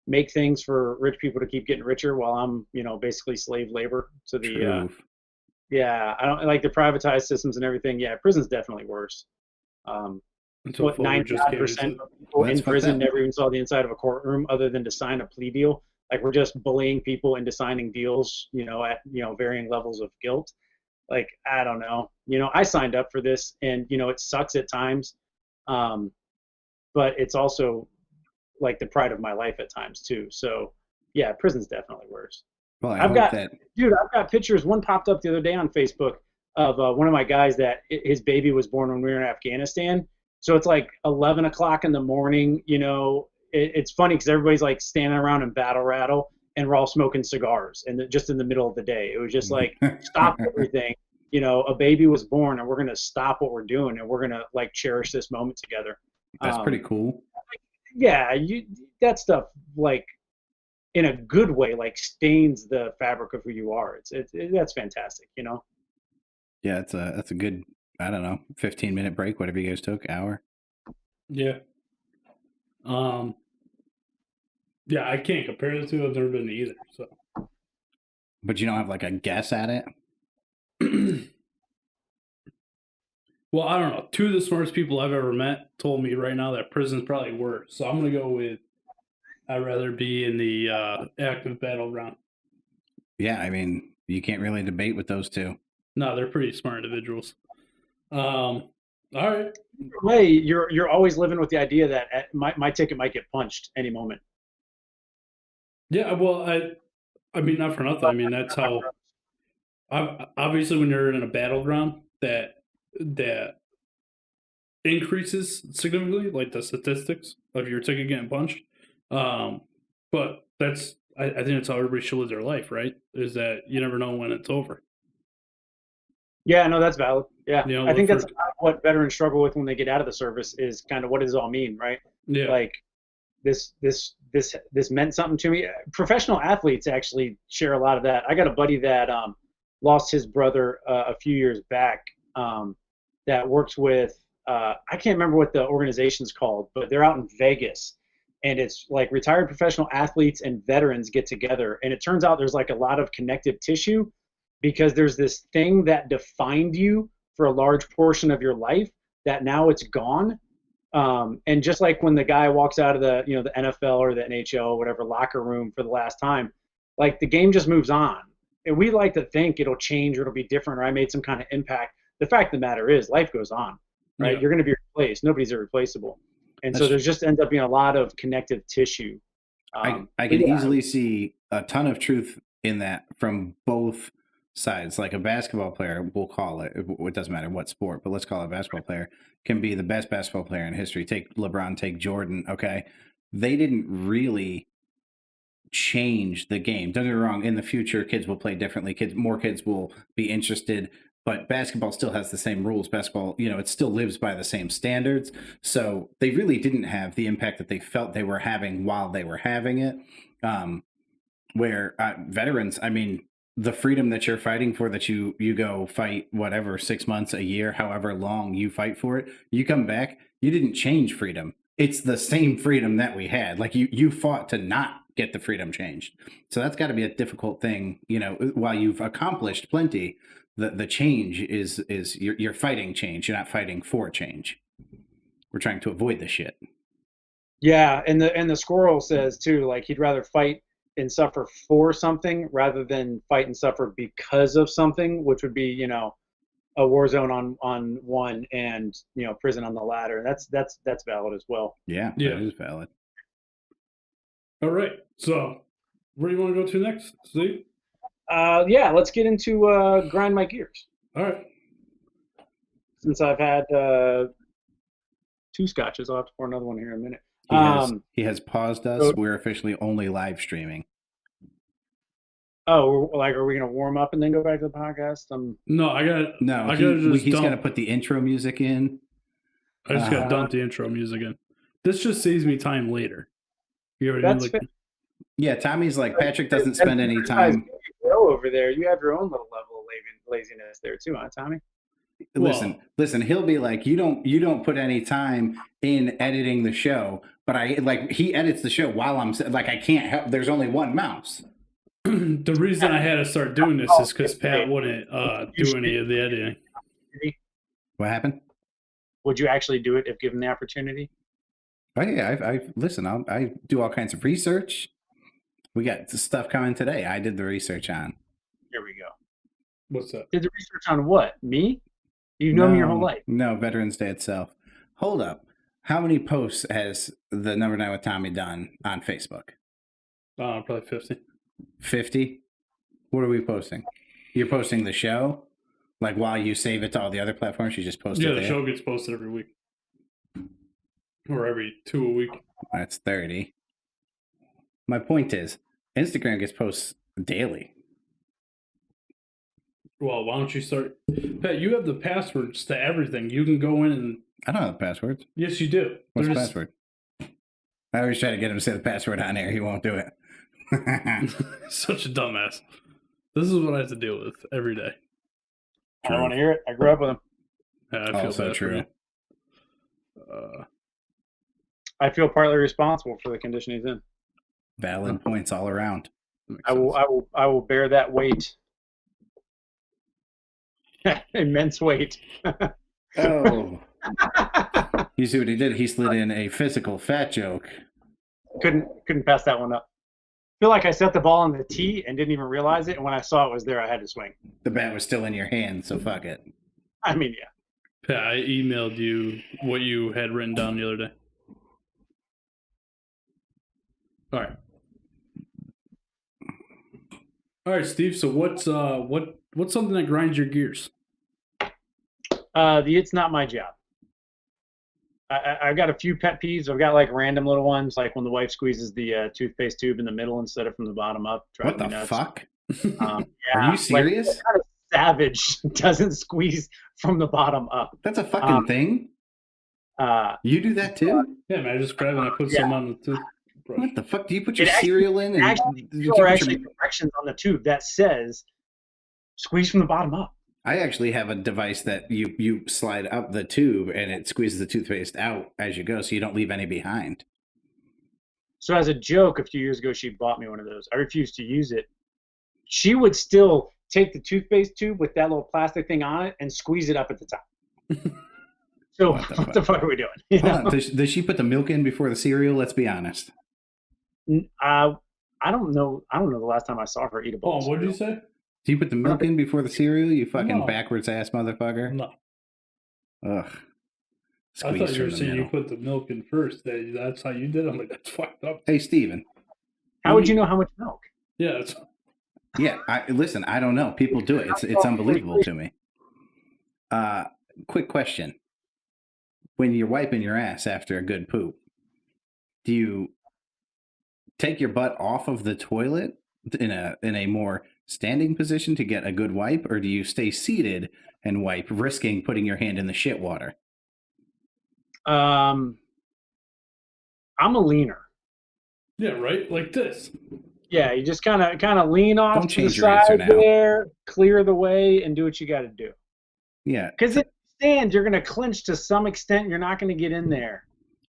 S3: make things for rich people to keep getting richer while I'm basically slave labor to the
S1: True.
S3: yeah. I don't like the privatized systems and everything. Yeah, prison's definitely worse.
S2: Until
S3: What
S2: Fulmer just came
S3: 95%
S2: into-
S3: of people
S1: That's
S3: in
S1: fucked
S3: prison
S1: up.
S3: never even saw the inside of a courtroom other than to sign a plea deal. Like we're just bullying people into signing deals, at varying levels of guilt. Like I don't know. I signed up for this, and it sucks at times, but it's also like the pride of my life at times too. So yeah, prison's definitely worse.
S1: Well, I
S3: I've
S1: hope
S3: got
S1: that.
S3: Dude, I've got pictures. One popped up the other day on Facebook of one of my guys that his baby was born when we were in Afghanistan. So it's like 11 o'clock in the morning. It's funny because everybody's like standing around in battle rattle, and we're all smoking cigars, and just in the middle of the day. It was just like stop everything. A baby was born, and we're gonna stop what we're doing, and we're gonna like cherish this moment together.
S1: That's pretty cool.
S3: Yeah, that stuff like in a good way like stains the fabric of who you are. That's fantastic.
S1: Yeah, that's a good, I don't know, 15-minute break, whatever you guys took, hour.
S2: Yeah. Yeah, I can't compare the two. I've never been to either. So.
S1: But you don't have like a guess at it?
S2: Well, I don't know. Two of the smartest people I've ever met told me right now that prison's probably worse. So I'm going to go with I'd rather be in the active battleground.
S1: Yeah, I mean, you can't really debate with those two.
S2: No, they're pretty smart individuals. All right.
S3: Either way, you're always living with the idea that my ticket might get punched any moment.
S2: Yeah, well, I mean, not for nothing. I mean, that's how. Obviously, when you're in a battleground, that increases significantly, like the statistics of your ticket getting punched. But that's I think that's how everybody should live their life, right? Is that you never know when it's over.
S3: Yeah, no, that's valid. Yeah, I think
S2: for-
S3: that's what veterans struggle with when they get out of the service is kind of what does it all mean, right?
S2: Yeah.
S3: Like this meant something to me. Professional athletes actually share a lot of that. I got a buddy that lost his brother a few years back that works with I can't remember what the organization's called, but they're out in Vegas, and it's like retired professional athletes and veterans get together, and it turns out there's like a lot of connective tissue because there's this thing that defined you for a large portion of your life that now it's gone. And just like when the guy walks out of the the NFL or the NHL or whatever locker room for the last time, like the game just moves on. And we like to think it'll change or it'll be different or I made some kind of impact. The fact of the matter is life goes on, right?
S2: Yeah.
S3: You're going to be replaced. Nobody's irreplaceable. And so
S1: That's-
S3: there's just ends up being a lot of connective tissue.
S1: I can easily see a ton of truth in that from both sides. Like a basketball player, we'll call it, it doesn't matter what sport, but let's call it a basketball player, can be the best basketball player in history. Take LeBron, take Jordan, okay? They didn't really change the game. Don't get me wrong, in the future, kids will play differently. More kids will be interested, but basketball still has the same rules. Basketball, it still lives by the same standards. So they really didn't have the impact that they felt they were having while they were having it. Where veterans, I mean, the freedom that you're fighting for, that you go fight whatever 6 months, a year, however long you fight for it, you come back, you didn't change freedom. It's the same freedom that we had. Like you fought to not get the freedom changed. So that's got to be a difficult thing. While you've accomplished plenty, the change is you're fighting change. You're not fighting for change. We're trying to avoid the shit.
S3: Yeah, and the squirrel says too, like he'd rather fight and suffer for something rather than fight and suffer because of something, which would be, a war zone on one and prison on the latter. That's valid as well.
S1: Yeah,
S2: Yeah.
S1: that is valid.
S2: All right. So, where do you want to go to next, Steve?
S3: Yeah, let's get into grind my gears.
S2: All right.
S3: Since I've had 2 scotches, I'll have to pour another one here in a minute.
S1: He has paused us.
S3: so-
S1: We're officially only live streaming.
S3: Oh, like, are we gonna warm up and then go back to the podcast?
S2: No, I got.
S1: No,
S2: I gotta just
S1: he's
S2: dump.
S1: got to put the intro music in.
S2: I just got to dump the intro music in. This just saves me time later. You already
S3: That's
S2: like,
S3: fair.
S1: Yeah, Tommy's like, Patrick doesn't spend any time.
S3: Go over there. You have your own little level of laziness there too, huh, Tommy?
S1: Listen, he'll be like, you don't put any time in editing the show, but he edits the show while I'm like, I can't help. There's only one mouse.
S2: the reason I had to start doing this is because Pat wouldn't do any of the editing.
S1: What happened?
S3: Would you actually do it if given the opportunity?
S1: Oh yeah, I do all kinds of research. We got stuff coming today. I did the research on.
S3: Here we go.
S2: What's that?
S3: Did the research on what? Me? You've known me your whole life.
S1: No, Veterans Day itself. Hold up. How many posts has the Number 9 with Tommy done on Facebook?
S2: Probably 50.
S1: 50? What are we posting? You're posting the show? Like while you save it to all the other platforms, you just post it
S2: Yeah,
S1: there?
S2: the show gets posted every week. Or every 2 a week.
S1: That's 30. My point is, Instagram gets posts daily.
S2: Well, why don't you start? Pat, you have the passwords to everything. You can go in and.
S1: I don't have the passwords.
S2: Yes, you do.
S1: What's the password? I always try to get him to say the password on air. He won't do it.
S2: Such a dumbass. This is what I have to deal with every day.
S3: I don't want to hear it. I grew up with him.
S2: I feel
S1: Also
S2: bad
S1: true.
S2: For you.
S3: I feel partly responsible for the condition he's in.
S1: Valid points all around.
S3: I will bear that weight. Immense weight.
S1: Oh. You see what he did? He slid in a physical fat joke.
S3: Couldn't pass that one up. I feel like I set the ball on the tee and didn't even realize it. And when I saw it was there, I had to swing.
S1: The bat was still in your hand, so fuck it.
S3: I mean, yeah.
S2: Pat, I emailed you what you had written down the other day. All right. All right, Steve. So what's something that grinds your gears?
S3: The it's not my job. I've got a few pet peeves. I've got like random little ones, like when the wife squeezes the toothpaste tube in the middle instead of from the bottom up.
S1: What the fuck?
S3: Yeah,
S1: Are you serious?
S3: Like, what kind of savage doesn't squeeze from the bottom up?
S1: That's a fucking thing. You do that too?
S2: Yeah, man. I just grab it and I put some on the toothbrush.
S1: What the fuck? Do you put your cereal in? And
S3: There are actually directions on the tube that says squeeze from the bottom up.
S1: I actually have a device that you slide up the tube and it squeezes the toothpaste out as you go, so you don't leave any behind.
S3: So as a joke, a few years ago, she bought me one of those. I refused to use it. She would still take the toothpaste tube with that little plastic thing on it and squeeze it up at the top. So what the fuck are we doing?
S1: Hold on. Does she put the milk in before the cereal? Let's be honest.
S3: I don't know. I don't know the last time I saw her eat a bowl.
S2: Oh, what did you say?
S1: Do you put the milk in before the cereal? You fucking
S2: No.
S1: backwards ass motherfucker.
S2: No.
S1: Ugh.
S2: I thought you were
S1: from the
S2: saying you
S1: middle.
S2: put the milk in first. That's how you did it. I'm like, that's fucked up.
S1: Hey, Steven.
S3: How would you know how much milk?
S2: Yeah, it's
S1: Yeah, listen, I don't know. People do it. It's unbelievable to me. Quick question. When you're wiping your ass after a good poop, do you take your butt off of the toilet in a more standing position to get a good wipe, or do you stay seated and wipe, risking putting your hand in the shit water?
S3: I'm a leaner.
S2: yeah, right, like this.
S3: Yeah, you just kind of lean off
S1: Don't
S3: to the
S1: change your answer
S3: side
S1: now.
S3: there, clear the way, and do what you got to do.
S1: Yeah.
S3: Because if you stand, you're going to clinch to some extent. You're not going to get in there.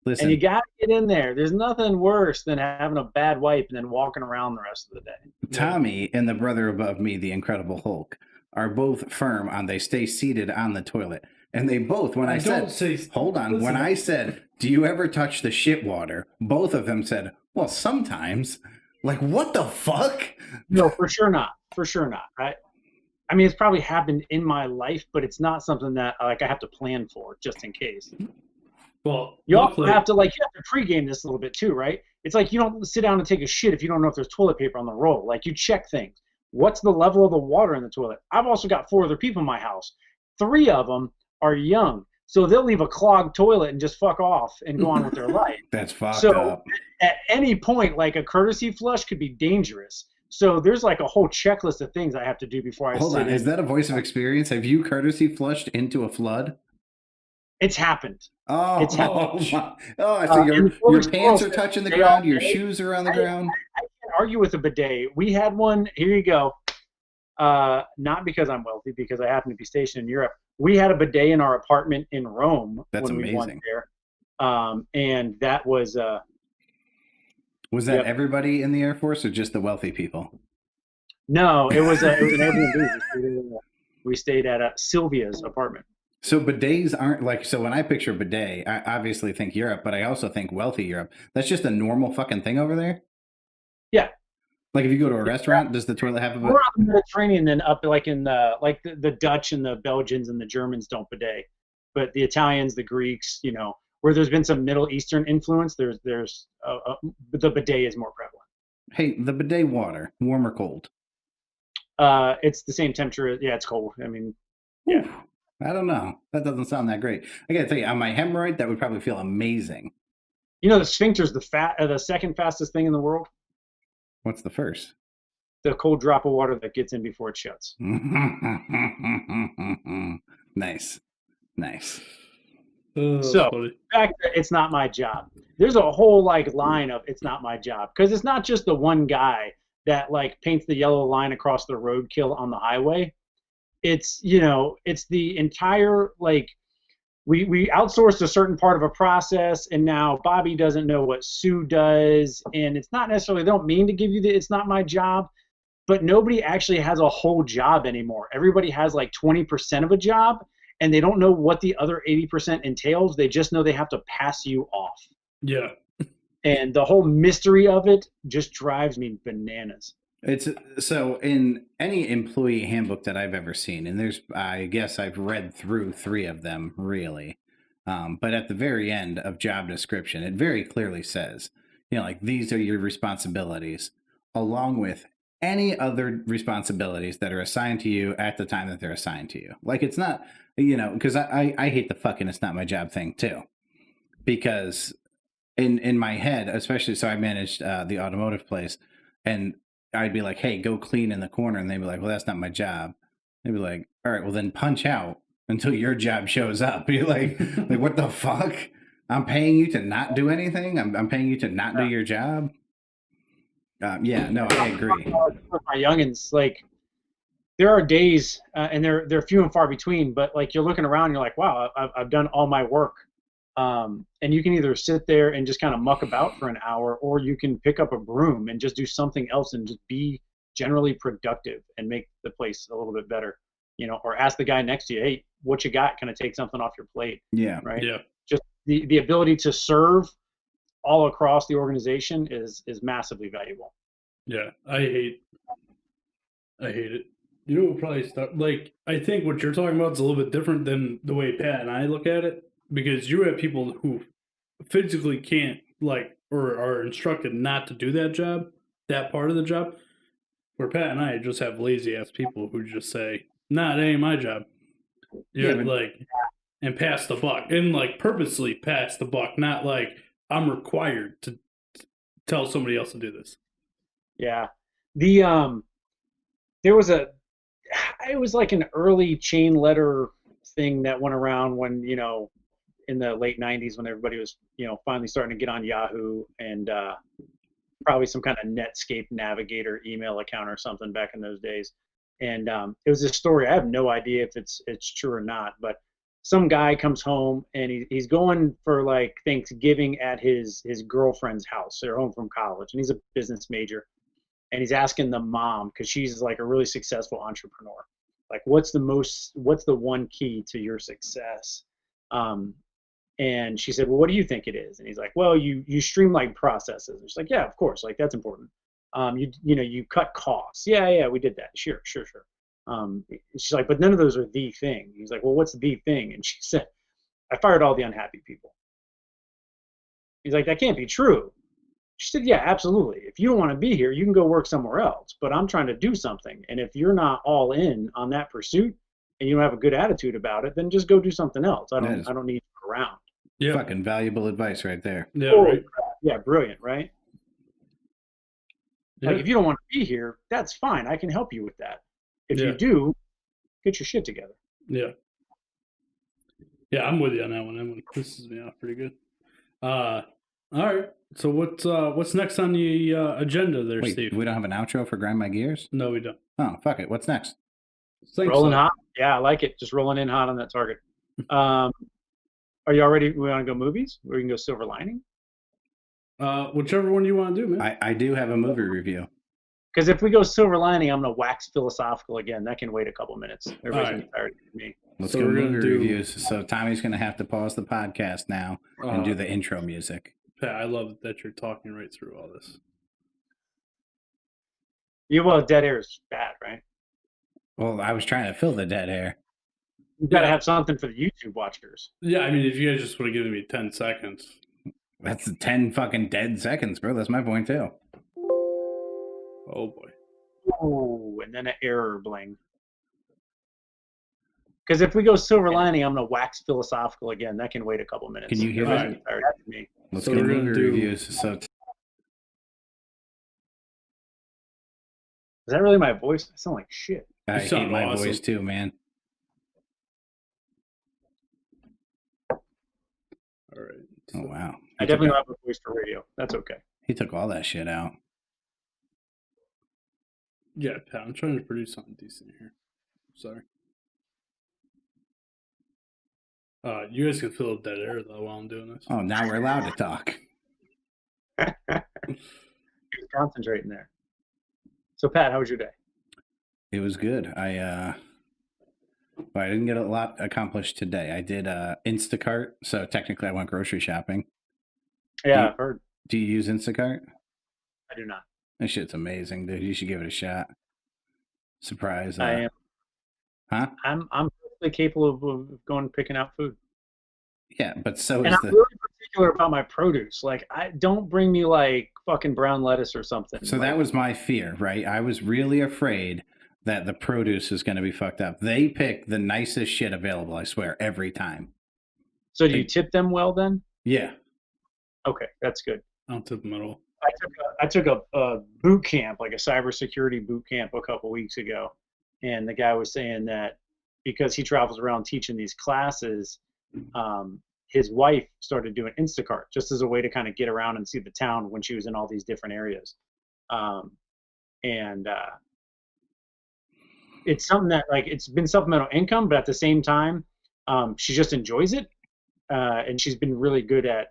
S1: Listen,
S3: And you got to get in there. There's nothing worse than having a bad wipe and then walking around the rest of the day.
S1: Tommy and the brother above me, the Incredible Hulk, are both firm on they stay seated on the toilet. And they both, when I said, hold on, when I said, do you ever touch the shit water? Both of them said, well, sometimes. Like, what the fuck?
S3: No, for sure not. For sure not. I mean, it's probably happened in my life, but it's not something that like I have to plan for just in case.
S2: Well,
S3: you also have to pregame this a little bit too, right? It's like you don't sit down and take a shit if you don't know if there's toilet paper on the roll. Like you check things. What's the level of the water in the toilet? I've also got 4 other people in my house. 3 of them are young, so they'll leave a clogged toilet and just fuck off and go on with their life.
S1: That's fucked
S3: so
S1: up.
S3: At any point, like a courtesy flush could be dangerous. So there's like a whole checklist of things I have to do before I
S1: Hold on, is that a voice of experience? Have you courtesy flushed into a flood?
S3: It's happened.
S1: Oh,
S3: it's happened.
S1: So your pants are touching the ground, your shoes are on the ground.
S3: I can't argue with a bidet. We had one. Here you go. Not because I'm wealthy, because I happen to be stationed in Europe. We had a bidet in our apartment in Rome.
S1: That's
S3: when
S1: amazing.
S3: We went there. And that was.
S1: Was that everybody in the Air Force or just the wealthy people?
S3: No, it was an Airbnb. We stayed at Sylvia's apartment.
S1: So bidets aren't like, so when I picture bidet, I obviously think Europe, but I also think wealthy Europe. That's just a normal fucking thing over there?
S3: Yeah.
S1: Like if you go to a restaurant, does the toilet have a bidet?
S3: We're on the Mediterranean than up like in the Dutch and the Belgians and the Germans don't bidet. But the Italians, the Greeks, where there's been some Middle Eastern influence, there's the bidet is more prevalent.
S1: Hey, the bidet water, warm or cold?
S3: It's the same temperature. Yeah, it's cold. I mean, yeah.
S1: Oof, I don't know. That doesn't sound that great. I gotta tell you, on my hemorrhoid, that would probably feel amazing.
S3: The sphincter's the second fastest thing in the world.
S1: What's the first?
S3: The cold drop of water that gets in before it shuts.
S1: Nice.
S3: So back to it's not my job. There's a whole line of it's not my job, because it's not just the one guy that paints the yellow line across the roadkill on the highway. It's it's the entire we outsourced a certain part of a process, and now Bobby doesn't know what Sue does, and it's not necessarily, they don't mean to give you it's not my job, but nobody actually has a whole job anymore. Everybody has 20% of a job, and they don't know what the other 80% entails. They just know they have to pass you off.
S2: Yeah.
S3: And the whole mystery of it just drives me bananas.
S1: It's so in any employee handbook that I've ever seen, and I guess I've read through 3 of them really, but at the very end of job description, it very clearly says, these are your responsibilities, along with any other responsibilities that are assigned to you at the time that they're assigned to you. It's not, because I hate the fucking it's not my job thing too, because in my head, especially, so I managed the automotive place, and I'd be like, hey, go clean in the corner. And they'd be like, well, that's not my job. They'd be like, all right, well, then punch out until your job shows up. You're like, what the fuck? I'm paying you to not do anything? I'm paying you to not do your job? Yeah, no, I agree.
S3: For my youngins, there are days, and they're few and far between, but you're looking around and you're like, wow, I've done all my work. And you can either sit there and just kind of muck about for an hour, or you can pick up a broom and just do something else and just be generally productive and make the place a little bit better, or ask the guy next to you, hey, what you got? Can I take something off your plate?
S1: Yeah.
S3: Right.
S2: Yeah.
S3: Just the ability to serve all across the organization is massively valuable.
S2: Yeah. I hate it. We'll probably start, I think what you're talking about is a little bit different than the way Pat and I look at it. Because you have people who physically can't, or are instructed not to do that job, that part of the job. Where Pat and I just have lazy ass people who just say, nah, it ain't my job. And pass the buck. And purposely pass the buck, not I'm required to tell somebody else to do this.
S3: Yeah. There was it was an early chain letter thing that went around when, in the late 90s, when everybody was, finally starting to get on Yahoo, and probably some kind of Netscape Navigator email account or something back in those days. And it was this story. I have no idea if it's true or not, but some guy comes home and he's going for Thanksgiving at his girlfriend's house. They're home from college, and he's a business major. And he's asking the mom, because she's a really successful entrepreneur. Like, what's the one key to your success? And she said, well, what do you think it is? And he's like, well, you streamline processes. And she's like, yeah, of course, like that's important. You cut costs. Yeah, we did that. Sure. She's like, but none of those are the thing. He's like, well, what's the thing? And she said, I fired all the unhappy people. He's like, that can't be true. She said, yeah, absolutely. If you don't want to be here, you can go work somewhere else. But I'm trying to do something. And if you're not all in on that pursuit and you don't have a good attitude about it, then just go do something else. I don't need you around.
S1: Yeah. Fucking valuable advice right there.
S2: Yeah, right.
S3: Yeah, brilliant, right? Yeah. Like, if you don't want to be here, that's fine. I can help you with that. If you do, get your shit together.
S2: Yeah. Yeah, I'm with you on that one. That one pisses me off pretty good. All right. So what's next on the agenda there,
S1: Wait,
S2: Steve?
S1: We don't have an outro for Grind My Gears?
S2: No, we don't.
S1: Oh, fuck it. What's next?
S3: Rolling hot. Yeah, I like it. Just rolling in hot on that target. Are you all ready? We want to go movies? Or we can go Silver Lining?
S2: Whichever one you want to do, man.
S1: I do have a movie review.
S3: Because if we go Silver Lining, I'm going to wax philosophical again. That can wait a couple minutes. Everybody's going to be tired of me.
S1: Let's go movie reviews. So Tommy's going to have to pause the podcast now and do the intro music.
S2: Pat, I love that you're talking right through all this.
S3: Well, dead air is bad, right?
S1: Well, I was trying to fill the dead air.
S3: You've got to have something for the YouTube watchers.
S2: Yeah, I mean, if you guys just would have given me 10 seconds.
S1: That's 10 fucking dead seconds, bro. That's my point, too.
S2: Oh, boy.
S3: Oh, and then an error bling. Because if we go Silver Lining, I'm going to wax philosophical again. That can wait a couple minutes.
S1: Can you hear that?
S3: Me.
S1: Let's go movie reviews. So
S3: is that really my voice? I sound like shit.
S1: I hate my voice too, man.
S2: All right.
S1: Oh, wow.
S3: I definitely don't have a voice for radio. That's okay.
S1: He took all that shit out.
S2: Yeah, Pat, I'm trying to produce something decent here. Sorry. You guys can fill dead air, though, while I'm doing this.
S1: Oh, now we're allowed to talk.
S3: He was concentrating there. So, Pat, how was your day?
S1: It was good. I didn't get a lot accomplished today. I did Instacart, so technically I went grocery shopping.
S3: Yeah, I've heard.
S1: Do you use Instacart?
S3: I do not.
S1: That shit's amazing, dude. You should give it a shot. Surprise.
S3: I am.
S1: Huh?
S3: I'm perfectly capable of going and picking out food.
S1: Yeah, but so
S3: and
S1: is
S3: I'm really particular about my produce. Like, I don't bring me like fucking brown lettuce or something.
S1: So that was my fear, right? I was really afraid that the produce is going to be fucked up. They pick the nicest shit available, I swear, every time.
S3: So do you tip them well then?
S1: Yeah.
S3: Okay, that's good.
S2: I don't tip them at all.
S3: I took a boot camp, like a cybersecurity boot camp a couple weeks ago. And the guy was saying that because he travels around teaching these classes, his wife started doing Instacart just as a way to kind of get around and see the town when she was in all these different areas. It's something that, like, it's been supplemental income, but at the same time, she just enjoys it. And she's been really good at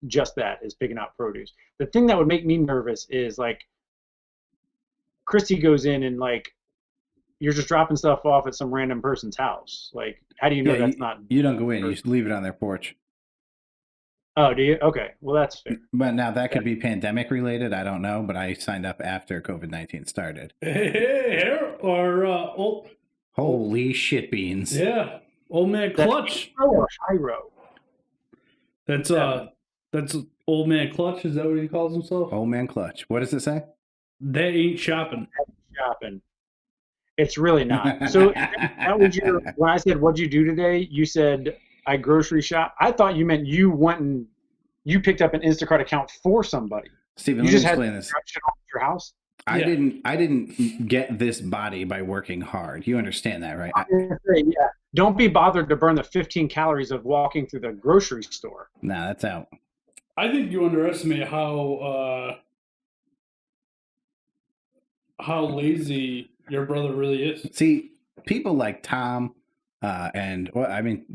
S3: just that, is picking out produce. The thing that would make me nervous is, like, Christy goes in and, like, you're just dropping stuff off at some random person's house. Like, how do you know that's not...
S1: You don't go in. You just leave it on their porch.
S3: Oh, do you? Okay. Well, that's fair.
S1: But now that could be pandemic related. I don't know. But I signed up after COVID-19 started. Holy shit beans.
S2: Yeah. Old man Clutch.
S3: Hyro.
S2: That's Old Man Clutch. Is that what he calls himself?
S1: Old Man Clutch. What does it say?
S2: They ain't shopping.
S3: It's really not. So that was when I said, what'd you do today? You said, I grocery shop. I thought you meant you went and you picked up an Instacart account for somebody.
S1: Steven,
S3: you
S1: let
S3: just
S1: me
S3: had
S1: explain this.
S3: off your house.
S1: I didn't get this body by working hard. You understand that, right?
S3: Yeah. Don't be bothered to burn the 15 calories of walking through the grocery store.
S1: Nah, that's out.
S2: I think you underestimate how lazy your brother really is.
S1: See, people like Tom and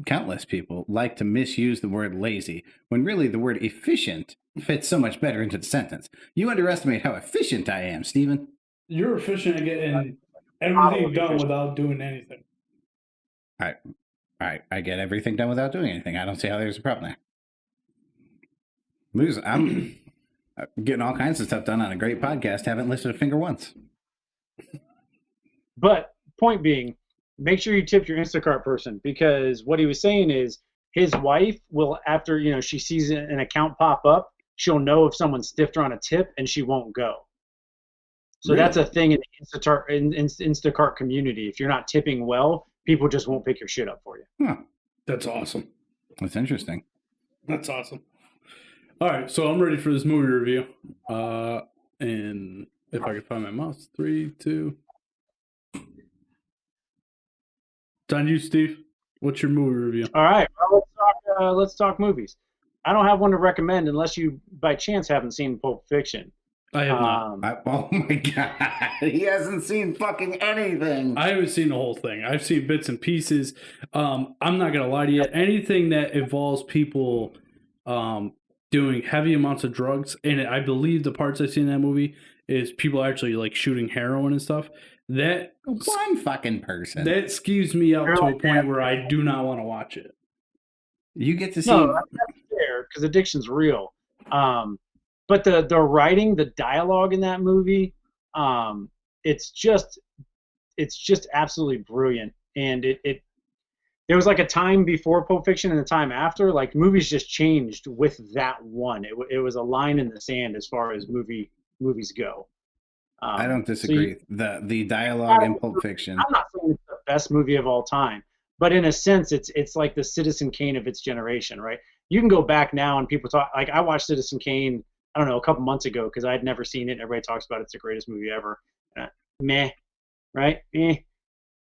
S1: countless people like to misuse the word lazy when really the word efficient fits so much better into the sentence. You underestimate how efficient I am, Steven.
S2: You're efficient at getting Everything done without doing anything.
S1: All right. I get everything done without doing anything. I don't see how there's a problem there. I'm getting all kinds of stuff done on a great podcast. Haven't lifted a finger once.
S3: But point being, make sure you tip your Instacart person, because what he was saying is his wife will, after she sees an account pop up, she'll know if someone stiffed her on a tip and she won't go. So
S1: Really?
S3: that's a thing in the Instacart community. If you're not tipping well, people just won't pick your shit up for you.
S1: Huh.
S2: That's awesome.
S1: That's interesting.
S2: That's awesome. All right, so I'm ready for this movie review. And if I can find my mouse, 3, 2. It's on you, Steve. What's your movie review?
S3: All right, well, let's talk movies. I don't have one to recommend unless you, by chance, haven't seen Pulp Fiction.
S2: I have not.
S1: Oh my god, he hasn't seen fucking anything.
S2: I haven't seen the whole thing. I've seen bits and pieces. I'm not gonna lie to you. Anything that involves people doing heavy amounts of drugs, and I believe the parts I've seen in that movie is people actually like shooting heroin and stuff. That
S1: one fucking person.
S2: That skews me up to a point where I do not want to watch it.
S1: You get to see.
S3: No, that's fair, because addiction's real. But the writing, the dialogue in that movie, it's just absolutely brilliant. And there was like a time before Pulp Fiction and a time after. Like, movies just changed with that one. It was a line in the sand as far as movies go.
S1: I don't disagree. So the dialogue in Pulp Fiction.
S3: I'm not saying it's the best movie of all time, but in a sense, it's like the Citizen Kane of its generation, right? You can go back now and people talk. Like, I watched Citizen Kane, I don't know, a couple months ago, because I had never seen it. Everybody talks about it's the greatest movie ever. Meh, right?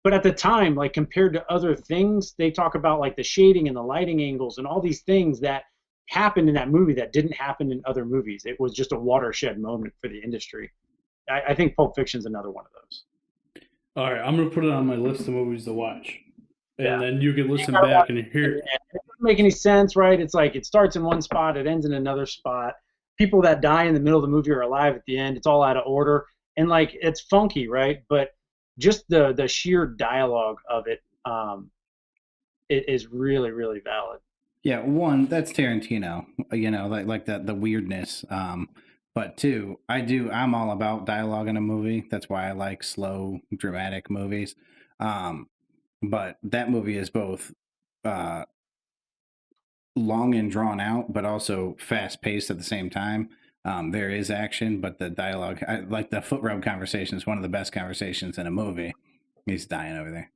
S3: But at the time, like, compared to other things, they talk about like the shading and the lighting angles and all these things that happened in that movie that didn't happen in other movies. It was just a watershed moment for the industry. I think Pulp Fiction's another one of those.
S2: All right, I'm going to put it on my list of movies to watch. And then you can listen back and hear it.
S3: It doesn't make any sense, right? It's like it starts in one spot, it ends in another spot. People that die in the middle of the movie are alive at the end. It's all out of order. And, like, it's funky, right? But just the sheer dialogue of it, it is really, really valid.
S1: Yeah, one, that's Tarantino, like the weirdness. But two, I'm all about dialogue in a movie. That's why I like slow, dramatic movies. But that movie is both long and drawn out, but also fast paced at the same time. There is action, but the dialogue, like the foot rub conversation, is one of the best conversations in a movie. He's dying over there.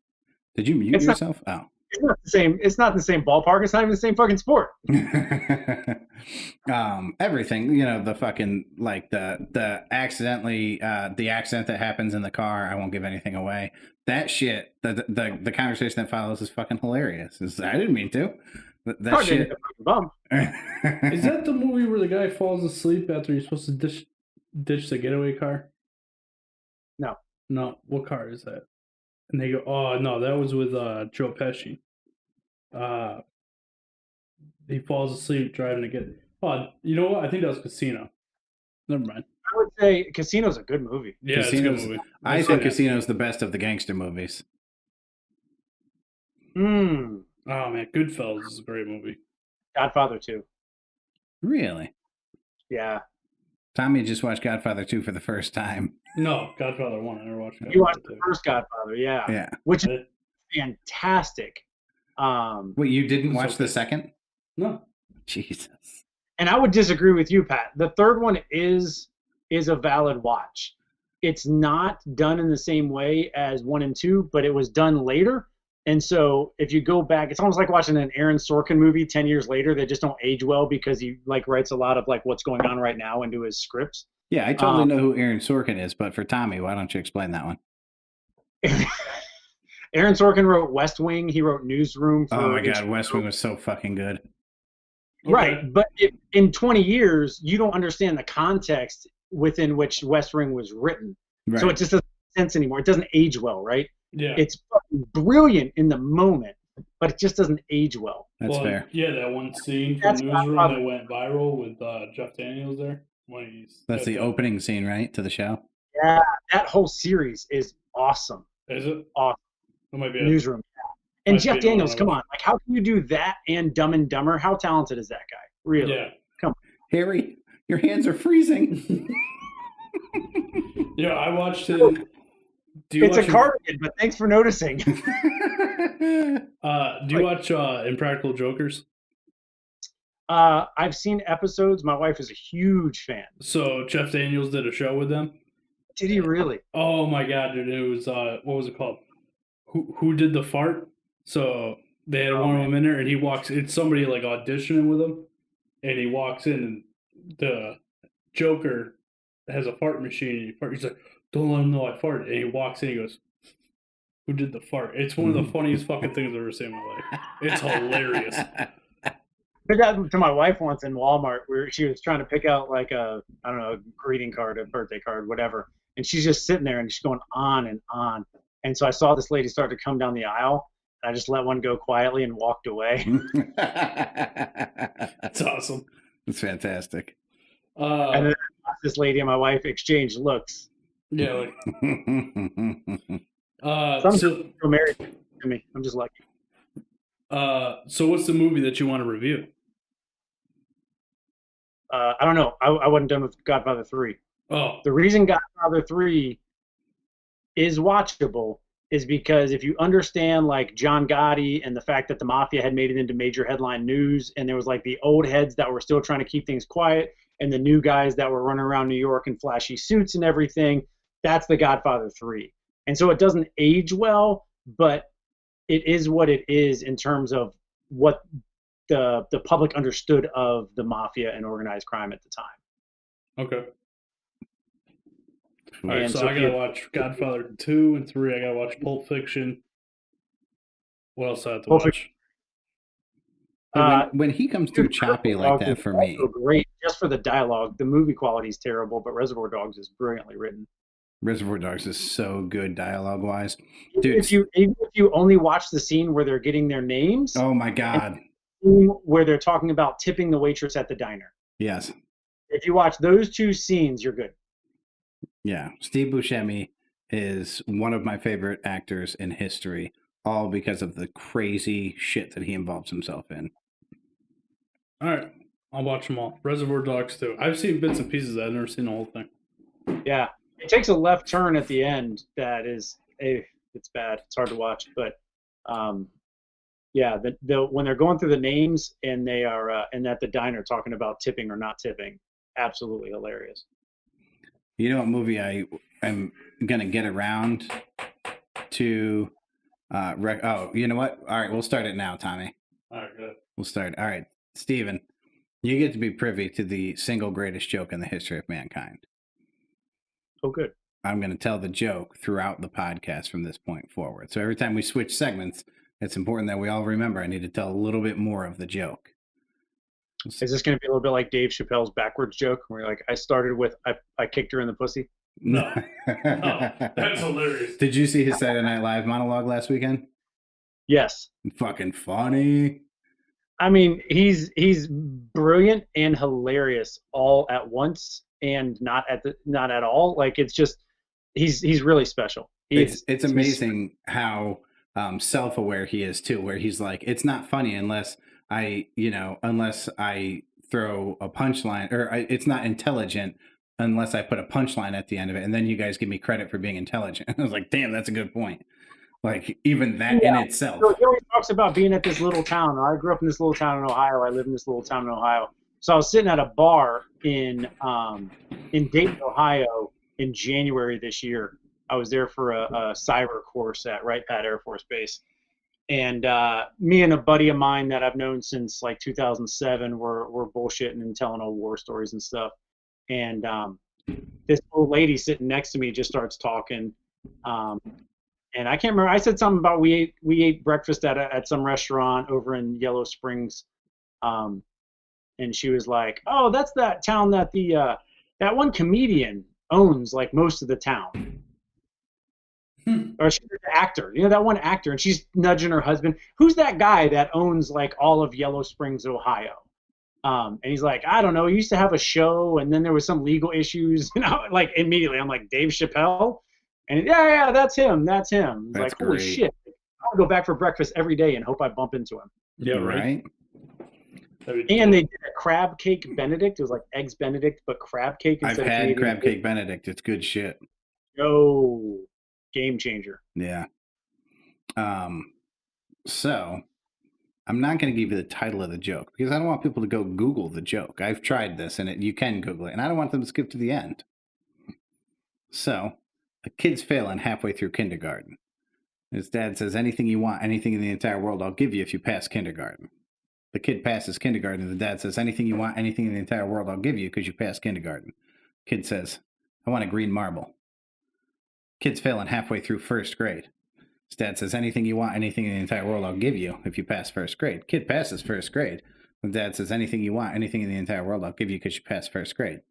S1: Did you mute yourself?
S3: It's not the same. It's not the same ballpark. It's not even the same fucking sport.
S1: Everything, the fucking, like the accident that happens in the car. I won't give anything away. That shit, the conversation that follows is fucking hilarious. I didn't mean to. That shit.
S2: Is that the movie where the guy falls asleep after he's supposed to ditch the getaway car? No. What car is that? And they go, oh, no, that was with Joe Pesci. He falls asleep driving to get... Oh, you know what? I think that was Casino. Never mind.
S3: I would say Casino's a good movie.
S2: Yeah, it's a good movie.
S1: I think Casino's the best of the gangster movies.
S2: Oh, man, Goodfellas is a great movie.
S3: Godfather 2.
S1: Really?
S3: Yeah.
S1: Tommy just watched Godfather 2 for the first time.
S2: No, Godfather 1. I never watched Godfather 2.
S3: You watched the first Godfather, yeah.
S1: Yeah.
S3: Which is fantastic.
S1: Wait, you didn't watch the second?
S2: No.
S1: Jesus.
S3: And I would disagree with you, Pat. The third one is a valid watch. It's not done in the same way as 1 and 2, but it was done later. And so if you go back, it's almost like watching an Aaron Sorkin movie 10 years later that just don't age well because he like writes a lot of like what's going on right now into his scripts.
S1: Yeah, I totally know who Aaron Sorkin is, but for Tommy, why don't you explain that one?
S3: Aaron Sorkin wrote West Wing. He wrote Newsroom.
S1: Oh my God, West Wing was so fucking good.
S3: Right, okay. But in 20 years, you don't understand the context within which West Wing was written. Right. So it just doesn't make sense anymore. It doesn't age well, right?
S2: Yeah.
S3: It's fucking brilliant in the moment, but it just doesn't age well.
S1: That's fair.
S2: Yeah, that one scene from Newsroom that went viral with Jeff Daniels there.
S1: That's the opening scene, right, to the show?
S3: Yeah, that whole series is awesome.
S2: Is it?
S3: Awesome.
S2: That might be
S3: Newsroom. And
S2: might
S3: Jeff
S2: be the one
S3: Daniels,
S2: I
S3: come
S2: watch.
S3: on. Like, how can you do that and Dumb and Dumber? How talented is that guy? Really?
S2: Yeah.
S1: Harry, your hands are freezing.
S2: Yeah, I watched him.
S3: It's a cardigan, but thanks for noticing.
S2: Do you watch Impractical Jokers?
S3: I've seen episodes. My wife is a huge fan.
S2: So Jeff Daniels did a show with them.
S3: Did he really?
S2: Oh my god, dude! It was what was it called? Who did the fart? So they had one of them in there, and he walks. It's somebody like auditioning with him, and he walks in, and the Joker has a fart machine. And he's like, "Don't let him know I farted." And he walks in, he goes, "Who did the fart?" It's one of the funniest fucking things I've ever seen in my life. It's hilarious.
S3: I got to my wife once in Walmart where she was trying to pick out like a greeting card, a birthday card, whatever. And she's just sitting there and she's going on and on. And so I saw this lady start to come down the aisle. And I just let one go quietly and walked away.
S2: That's awesome.
S1: That's fantastic.
S3: And then this lady and my wife exchanged looks.
S2: Yeah. Like,
S3: Some people feel married to me. I'm just lucky.
S2: So what's the movie that you want to review?
S3: I don't know. I wasn't done with Godfather 3.
S2: Oh.
S3: The reason Godfather 3 is watchable is because if you understand like John Gotti and the fact that the mafia had made it into major headline news, and there was like the old heads that were still trying to keep things quiet and the new guys that were running around New York in flashy suits and everything, that's the Godfather 3. And so it doesn't age well, but it is what it is in terms of what the public understood of the mafia and organized crime at the time.
S2: Okay. All right,
S3: And
S2: so
S3: so
S2: I gotta watch Godfather 2 and 3. I gotta watch Pulp Fiction. What else do I have to watch?
S1: When he comes through choppy like that for me,
S3: great just for the dialogue. The movie quality is terrible, but Reservoir Dogs is brilliantly written.
S1: Reservoir Dogs is so good dialogue wise,
S3: dude. If you only watch the scene where they're getting their names,
S1: oh my god,
S3: where they're talking about tipping the waitress at the diner.
S1: Yes.
S3: If you watch those two scenes, you're good.
S1: Yeah, Steve Buscemi is one of my favorite actors in history, all because of the crazy shit that he involves himself in.
S2: All right, I'll watch them all. Reservoir Dogs too. I've seen bits and pieces. I've never seen the whole thing.
S3: Yeah, it takes a left turn at the end that is, it's bad. It's hard to watch, but yeah, when they're going through the names and they are and at the diner talking about tipping or not tipping, absolutely hilarious.
S1: You know what movie I am gonna get around to? You know what? All right, we'll start it now, Tommy.
S2: All right, good.
S1: We'll start. All right, Steven, you get to be privy to the single greatest joke in the history of mankind.
S3: Oh, good.
S1: I'm going to tell the joke throughout the podcast from this point forward. So every time we switch segments, it's important that we all remember I need to tell a little bit more of the joke.
S3: Is this going to be a little bit like Dave Chappelle's backwards joke where you're like, I started with, I kicked her in the pussy?
S2: No. No, that's hilarious.
S1: Did you see his Saturday Night Live monologue last weekend?
S3: Yes.
S1: Fucking funny.
S3: I mean, he's brilliant and hilarious all at once and not at all. Like, it's just, he's really special.
S1: It's amazing how self-aware he is too, where he's like, it's not funny unless I throw a punchline, or it's not intelligent unless I put a punchline at the end of it, and then you guys give me credit for being intelligent. I was like, damn, that's a good point. Like, even that in itself.
S3: So he always talks about being at this little town. I grew up in this little town in Ohio. I live in this little town in Ohio. So I was sitting at a bar in Dayton, Ohio in January this year. I was there for a cyber course at Wright Pat Air Force Base. And me and a buddy of mine that I've known since like 2007 were bullshitting and telling old war stories and stuff. And this old lady sitting next to me just starts talking. And I can't remember. I said something about we ate breakfast at some restaurant over in Yellow Springs. And she was like, "Oh, that's that town that that one comedian owns like most of the town." Or she's the actor, that one actor, and she's nudging her husband. Who's that guy that owns like all of Yellow Springs, Ohio? And he's like, I don't know. He used to have a show, and then there was some legal issues. Like immediately, I'm like, Dave Chappelle, And yeah, that's him. It's
S1: That's
S3: like, holy
S1: great.
S3: shit. I'll go back for breakfast every day and hope I bump into him.
S2: Yeah, right.
S3: And they did a crab cake Benedict. It was like eggs Benedict, but crab cake
S1: I've
S3: instead of
S1: had
S3: Canadian
S1: crab cake Benedict. It's good shit.
S3: Yo, game changer.
S1: Yeah. So I'm not going to give you the title of the joke because I don't want people to go Google the joke. I've tried this and you can Google it, and I don't want them to skip to the end. So a kid's failing halfway through kindergarten. His dad says, anything you want, anything in the entire world, I'll give you if you pass kindergarten. The kid passes kindergarten, and the dad says, anything you want, anything in the entire world, I'll give you because you passed kindergarten. Kid says, I want a green marble. Kid's failing halfway through first grade. His dad says, anything you want, anything in the entire world, I'll give you if you pass first grade. Kid passes first grade. The dad says, anything you want, anything in the entire world, I'll give you because you passed first grade.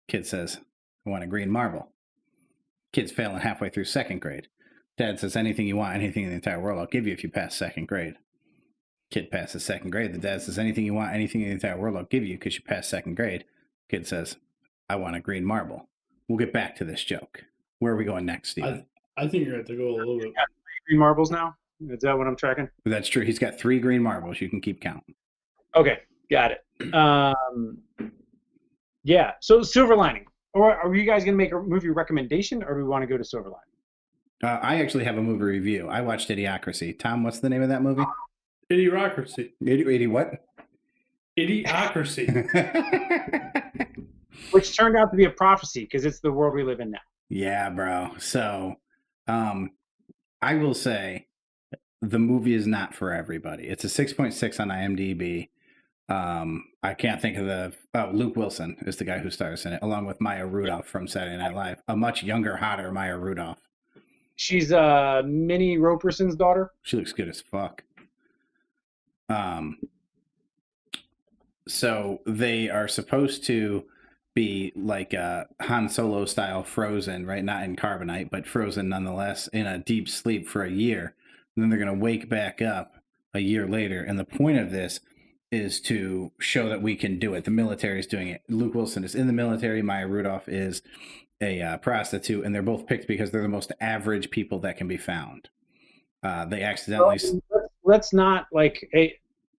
S1: Kid says, I want a green marble. Kid's failing halfway through second grade. Dad says, anything you want, anything in the entire world, I'll give you if you pass second grade. Kid passes second grade. The dad says, anything you want, anything in the entire world, I'll give you because you passed second grade. Kid says, I want a green marble. We'll get back to this joke. Where are we going next, Steven?
S2: I think you're going to have to go a little bit.
S3: Green marbles now? Is that what I'm tracking?
S1: That's true. He's got 3 green marbles. You can keep counting.
S3: Okay, got it. Yeah, so Silver Lining. Or are you guys going to make a movie recommendation, or do we want to go to Silver Lining?
S1: I actually have a movie review. I watched Idiocracy. Tom, what's the name of that movie?
S2: Idiocracy.
S1: Idi what?
S2: Idiocracy.
S3: Which turned out to be a prophecy because it's the world we live in now.
S1: Yeah, bro. So, I will say the movie is not for everybody. It's a 6.6 on IMDb. I can't think of Luke Wilson is the guy who stars in it, along with Maya Rudolph from Saturday Night Live. A much younger, hotter Maya Rudolph.
S3: She's Minnie Roperson's daughter.
S1: She looks good as fuck. So they are supposed to be like a Han Solo style Frozen, right? Not in carbonite, but frozen nonetheless in a deep sleep for a year. And then they're going to wake back up a year later. And the point of this is to show that we can do it. The military is doing it. Luke Wilson is in the military. Maya Rudolph is a prostitute, and they're both picked because they're the most average people that can be found. They accidentally...
S3: Let's not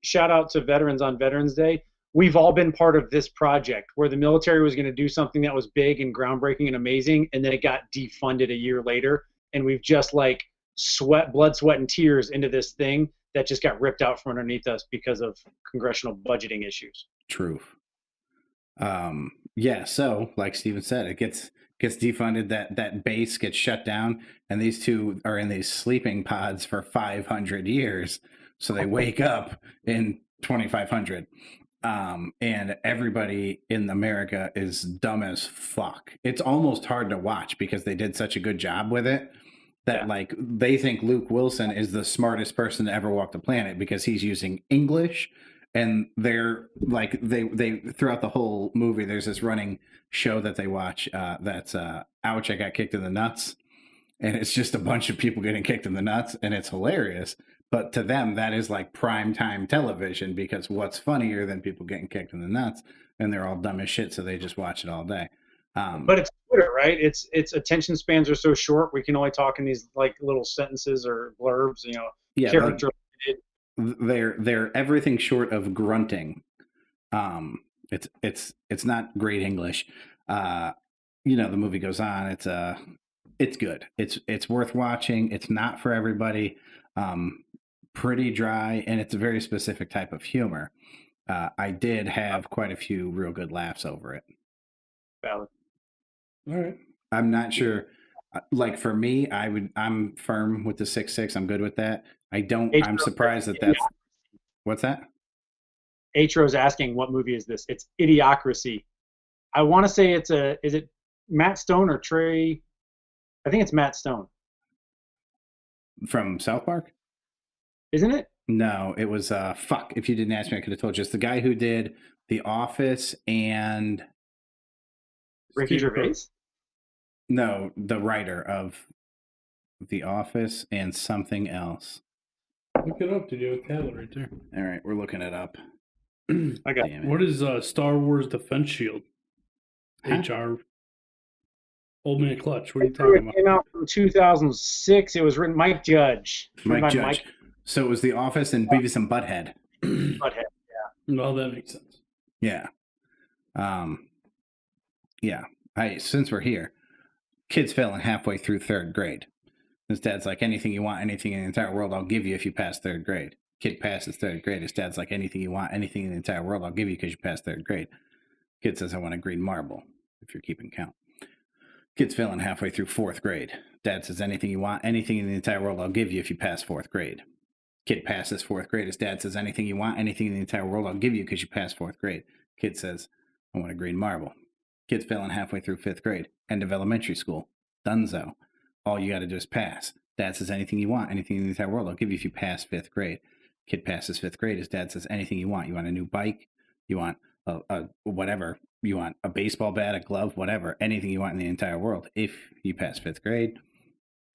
S3: shout out to veterans on Veterans Day. We've all been part of this project where the military was going to do something that was big and groundbreaking and amazing, and then it got defunded a year later, and we've just blood, sweat, and tears into this thing that just got ripped out from underneath us because of congressional budgeting issues.
S1: Truth. Yeah, so like Steven said, it gets defunded, that base gets shut down, and these two are in these sleeping pods for 500 years. So they wake up in 2500. And everybody in America is dumb as fuck. It's almost hard to watch because they did such a good job with it that they think Luke Wilson is the smartest person to ever walk the planet because he's using English. And they're they throughout the whole movie, there's this running show that they watch that's Ouch, I Got Kicked in the Nuts. And it's just a bunch of people getting kicked in the nuts, and it's hilarious. But to them, that is like prime time television because what's funnier than people getting kicked in the nuts? And they're all dumb as shit, so they just watch it all day.
S3: But it's Twitter, right? It's attention spans are so short. We can only talk in these little sentences or blurbs,
S1: Yeah,
S3: character.
S1: They're everything short of grunting. It's not great English. The movie goes on. It's good. It's worth watching. It's not for everybody. Pretty dry, and it's a very specific type of humor. I did have quite a few real good laughs over it.
S3: Valid.
S2: All right.
S1: I'm not sure. For me, I'm firm with the 6.6. I'm good with that. I'm surprised that's. What's that?
S3: Atro's asking, what movie is this? It's Idiocracy. I want to say is it Matt Stone or Trey? I think it's Matt Stone.
S1: From South Park?
S3: Isn't it?
S1: No, it was fuck. If you didn't ask me, I could have told you. It's the guy who did The Office and
S3: Ricky Gervais?
S1: No, the writer of The Office and something else.
S2: Look it up. Did you have a tablet right there?
S1: All right, we're looking it up.
S3: I got
S2: it. What is Star Wars Defense Shield?
S1: Huh?
S2: HR. Old Man Clutch. What are you talking about?
S3: It came out in 2006. It was written Mike Judge.
S1: Mike Judge. So it was The Office and Beavis and Butthead.
S3: Butthead.
S2: Well, that makes sense.
S1: Yeah. Yeah. Since we're here, kid's failing halfway through third grade. His dad's like, anything you want, anything in the entire world, I'll give you if you pass third grade. Kid passes third grade. His dad's like, anything you want, anything in the entire world, I'll give you because you passed third grade. Kid says, I want a green marble, if you're keeping count. Kid's failing halfway through fourth grade. Dad says, anything you want, anything in the entire world, I'll give you if you pass fourth grade. Kid passes fourth grade. His dad says, anything you want, anything in the entire world, I'll give you because you passed fourth grade. Kid says, I want a green marble. Kid's failing halfway through fifth grade. End of elementary school. Dunzo. All you got to do is pass. Dad says, anything you want, anything in the entire world, I'll give you if you pass fifth grade. Kid passes fifth grade. His dad says, anything you want. You want a new bike? You want a whatever. You want a baseball bat, a glove, whatever. Anything you want in the entire world. If you pass fifth grade.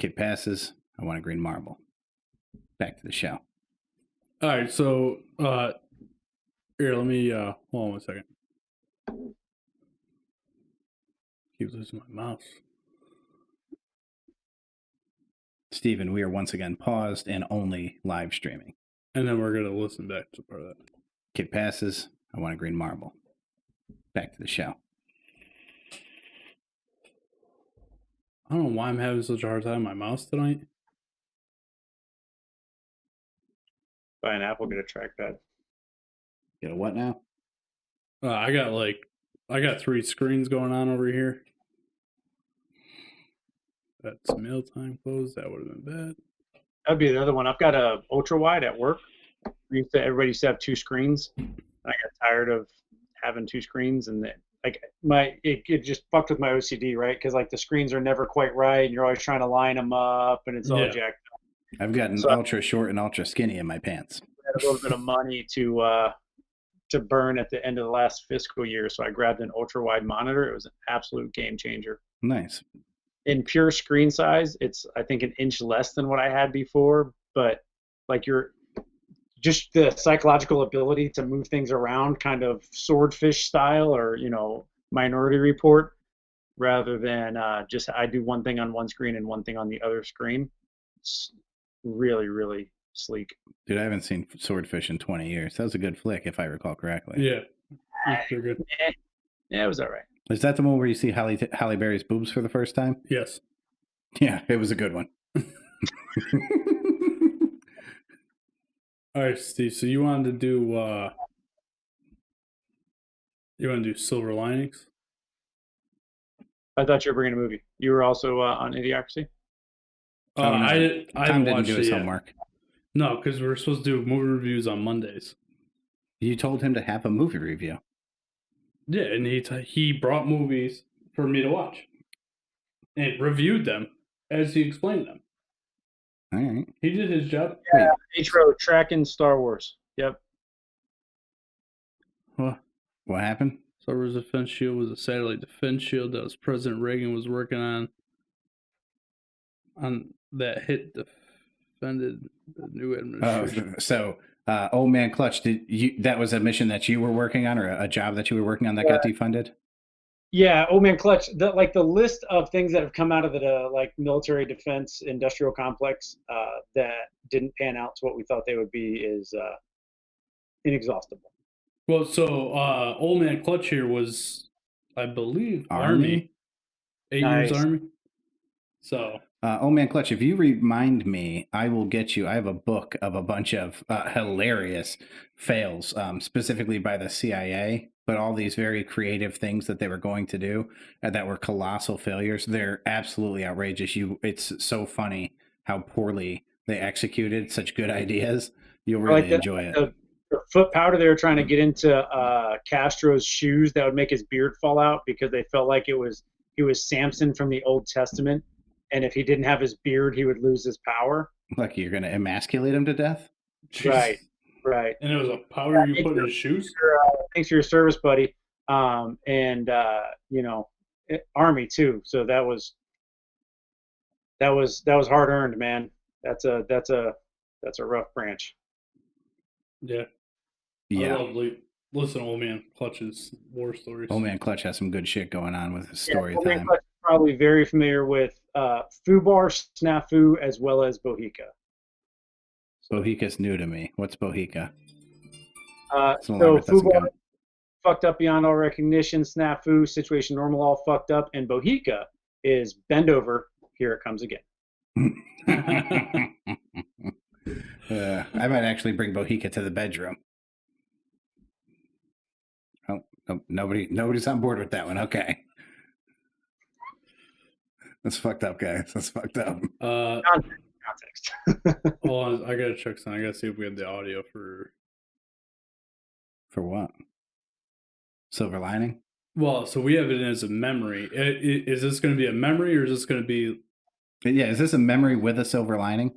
S1: Kid passes. I want a green marble. Back to the show.
S2: All right, so here, let me hold on 1 second. Keep losing my mouse.
S1: Steven, we are once again paused and only live streaming.
S2: And then we're gonna listen back to part of that.
S1: Kid passes. I want a green marble. Back to the show.
S2: I don't know why I'm having such a hard time with my mouse tonight.
S3: Buy an Apple, get a trackpad.
S1: Get a what now?
S2: I got 3 screens going on over here. That's mail time closed. That would have been bad.
S3: That'd be the other one. I've got a ultra wide at work. Everybody used to have 2 screens. I got tired of having 2 screens, and it just fucked with my OCD, right? Because like the screens are never quite right, and you're always trying to line them up, and it's all jacked up.
S1: I've gotten ultra short and ultra skinny in my pants.
S3: I had a little bit of money to burn at the end of the last fiscal year, so I grabbed an ultra wide monitor. It was an absolute game changer.
S1: Nice.
S3: In pure screen size, it's I think an inch less than what I had before, but like just the psychological ability to move things around, kind of swordfish style, or Minority Report, rather than just I do one thing on one screen and one thing on the other screen. It's really, really sleek.
S1: Dude, I haven't seen Swordfish in 20 years. That was a good flick, if I recall correctly.
S2: Yeah, they're good.
S3: Yeah, it was all right.
S1: Is that the one where you see Halle Berry's boobs for the first time?
S2: Yes.
S1: Yeah, it was a good one.
S2: All right, Steve. So you wanted to do Silver Linings?
S3: I thought you were bringing a movie. You were also on Idiocracy?
S2: I
S1: didn't do his homework.
S2: No, because we're supposed to do movie reviews on Mondays.
S1: You told him to have a movie review.
S2: Yeah, and he brought movies for me to watch and reviewed them as he explained them.
S1: All right.
S2: He did his job.
S3: Yeah, intro tracking Star Wars. Yep.
S1: What happened?
S2: Star Wars Defense Shield was a satellite defense shield that was President Reagan was working on that defended the new administration.
S1: Oh, so Old Man Clutch, that was a mission that you were working on, or a job that you were working on that got defunded?
S3: Yeah, Old Man Clutch. The list of things that have come out of the military defense industrial complex that didn't pan out to what we thought they would be is inexhaustible.
S2: Well, so Old Man Clutch here was, I believe, Army. 8 years Army. So
S1: Old Man Clutch, if you remind me, I will get you. I have a book of a bunch of hilarious fails, specifically by the CIA, but all these very creative things that they were going to do that were colossal failures. They're absolutely outrageous. It's so funny how poorly they executed such good ideas. You'll really enjoy it.
S3: The foot powder they were trying to get into Castro's shoes that would make his beard fall out because they felt like he was Samson from the Old Testament. And if he didn't have his beard, he would lose his power.
S1: Like you're going to emasculate him to death?
S3: Right.
S2: And it was a powder you put in his shoes?
S3: Thanks for your service, buddy. Army too. So that was hard earned, man. That's a rough branch.
S2: Yeah.
S1: Yeah.
S2: Listen, Old Man Clutch's war stories.
S1: Old Man Clutch has some good shit going on with his story
S3: Old Man
S1: time.
S3: Clutch is probably very familiar with Fubar, Snafu, as well as Bohica.
S1: Bohica's new to me. What's Bohica?
S3: So Fubar, fucked up beyond all recognition. Snafu, situation normal, all fucked up. And Bohica is bend over, here it comes again.
S1: I might actually bring Bohica to the bedroom. Oh, nobody's on board with that one. Okay. That's fucked up, guys. That's fucked up.
S3: Context.
S2: Hold on, I gotta check something. I gotta see if we have the audio for
S1: what? Silver Lining?
S2: Well, so we have it as a memory. Is this going to be a memory, or is this going to be?
S1: Yeah, is this a memory with a silver lining?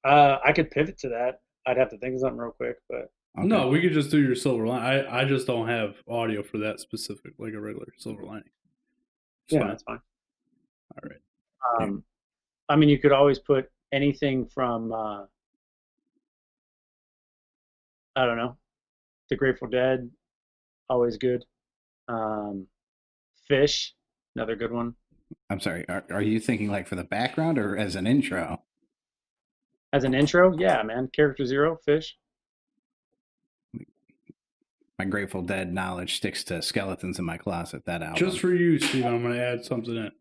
S3: I could pivot to that. I'd have to think of something real quick, but
S2: okay. No, we could just do your silver lining. I just don't have audio for that specific, like a regular silver lining.
S3: That's fine.
S2: All right.
S3: I mean, you could always put anything from I don't know, The Grateful Dead, always good. Fish, another good one.
S1: I'm sorry. Are you thinking like for the background or as an intro?
S3: As an intro, yeah, man. Character 0, Fish.
S1: My Grateful Dead knowledge sticks to Skeletons in My Closet. That album.
S2: Just for you, Steve. I'm going to add something in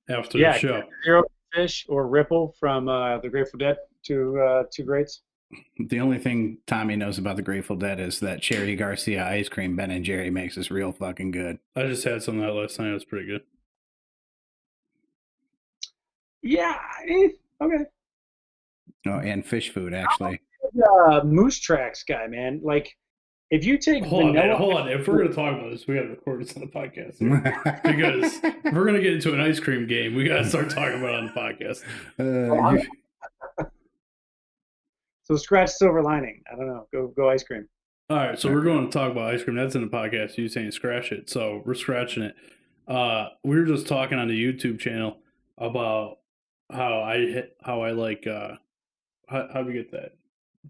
S2: after the show.
S3: Character 0, Fish, or Ripple from The Grateful Dead. Two greats.
S1: The only thing Tommy knows about the Grateful Dead is that Cherry Garcia ice cream Ben and Jerry makes is real fucking good.
S2: I just had some of that last night. It was pretty good.
S3: Yeah. Okay.
S1: Oh, and fish food, actually.
S3: Moose Tracks guy, man. Like, if you take
S2: hold on. If we're going to talk about this, we got to record this on the podcast. Because if we're going to get into an ice cream game, we got to start talking about it on the podcast.
S3: So scratch silver lining. I don't know. Go ice cream.
S2: All right, so we're going to talk about ice cream. That's in the podcast. You saying scratch it, so we're scratching it. We were just talking on the YouTube channel about how I like how do we get that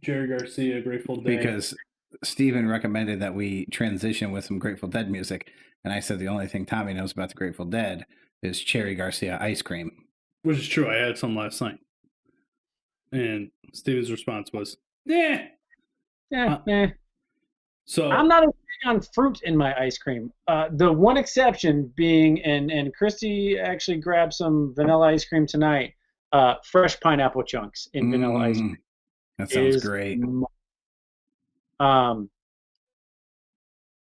S2: Jerry Garcia Grateful Dead,
S1: because Steven recommended that we transition with some Grateful Dead music, and I said the only thing Tommy knows about the Grateful Dead is Cherry Garcia ice cream,
S2: which is true. I had some last night. And Steven's response was, "Yeah." So
S3: I'm not a big on fruit in my ice cream. The one exception being, and Christy actually grabbed some vanilla ice cream tonight. Fresh pineapple chunks in vanilla ice cream.
S1: That sounds great.
S3: I'm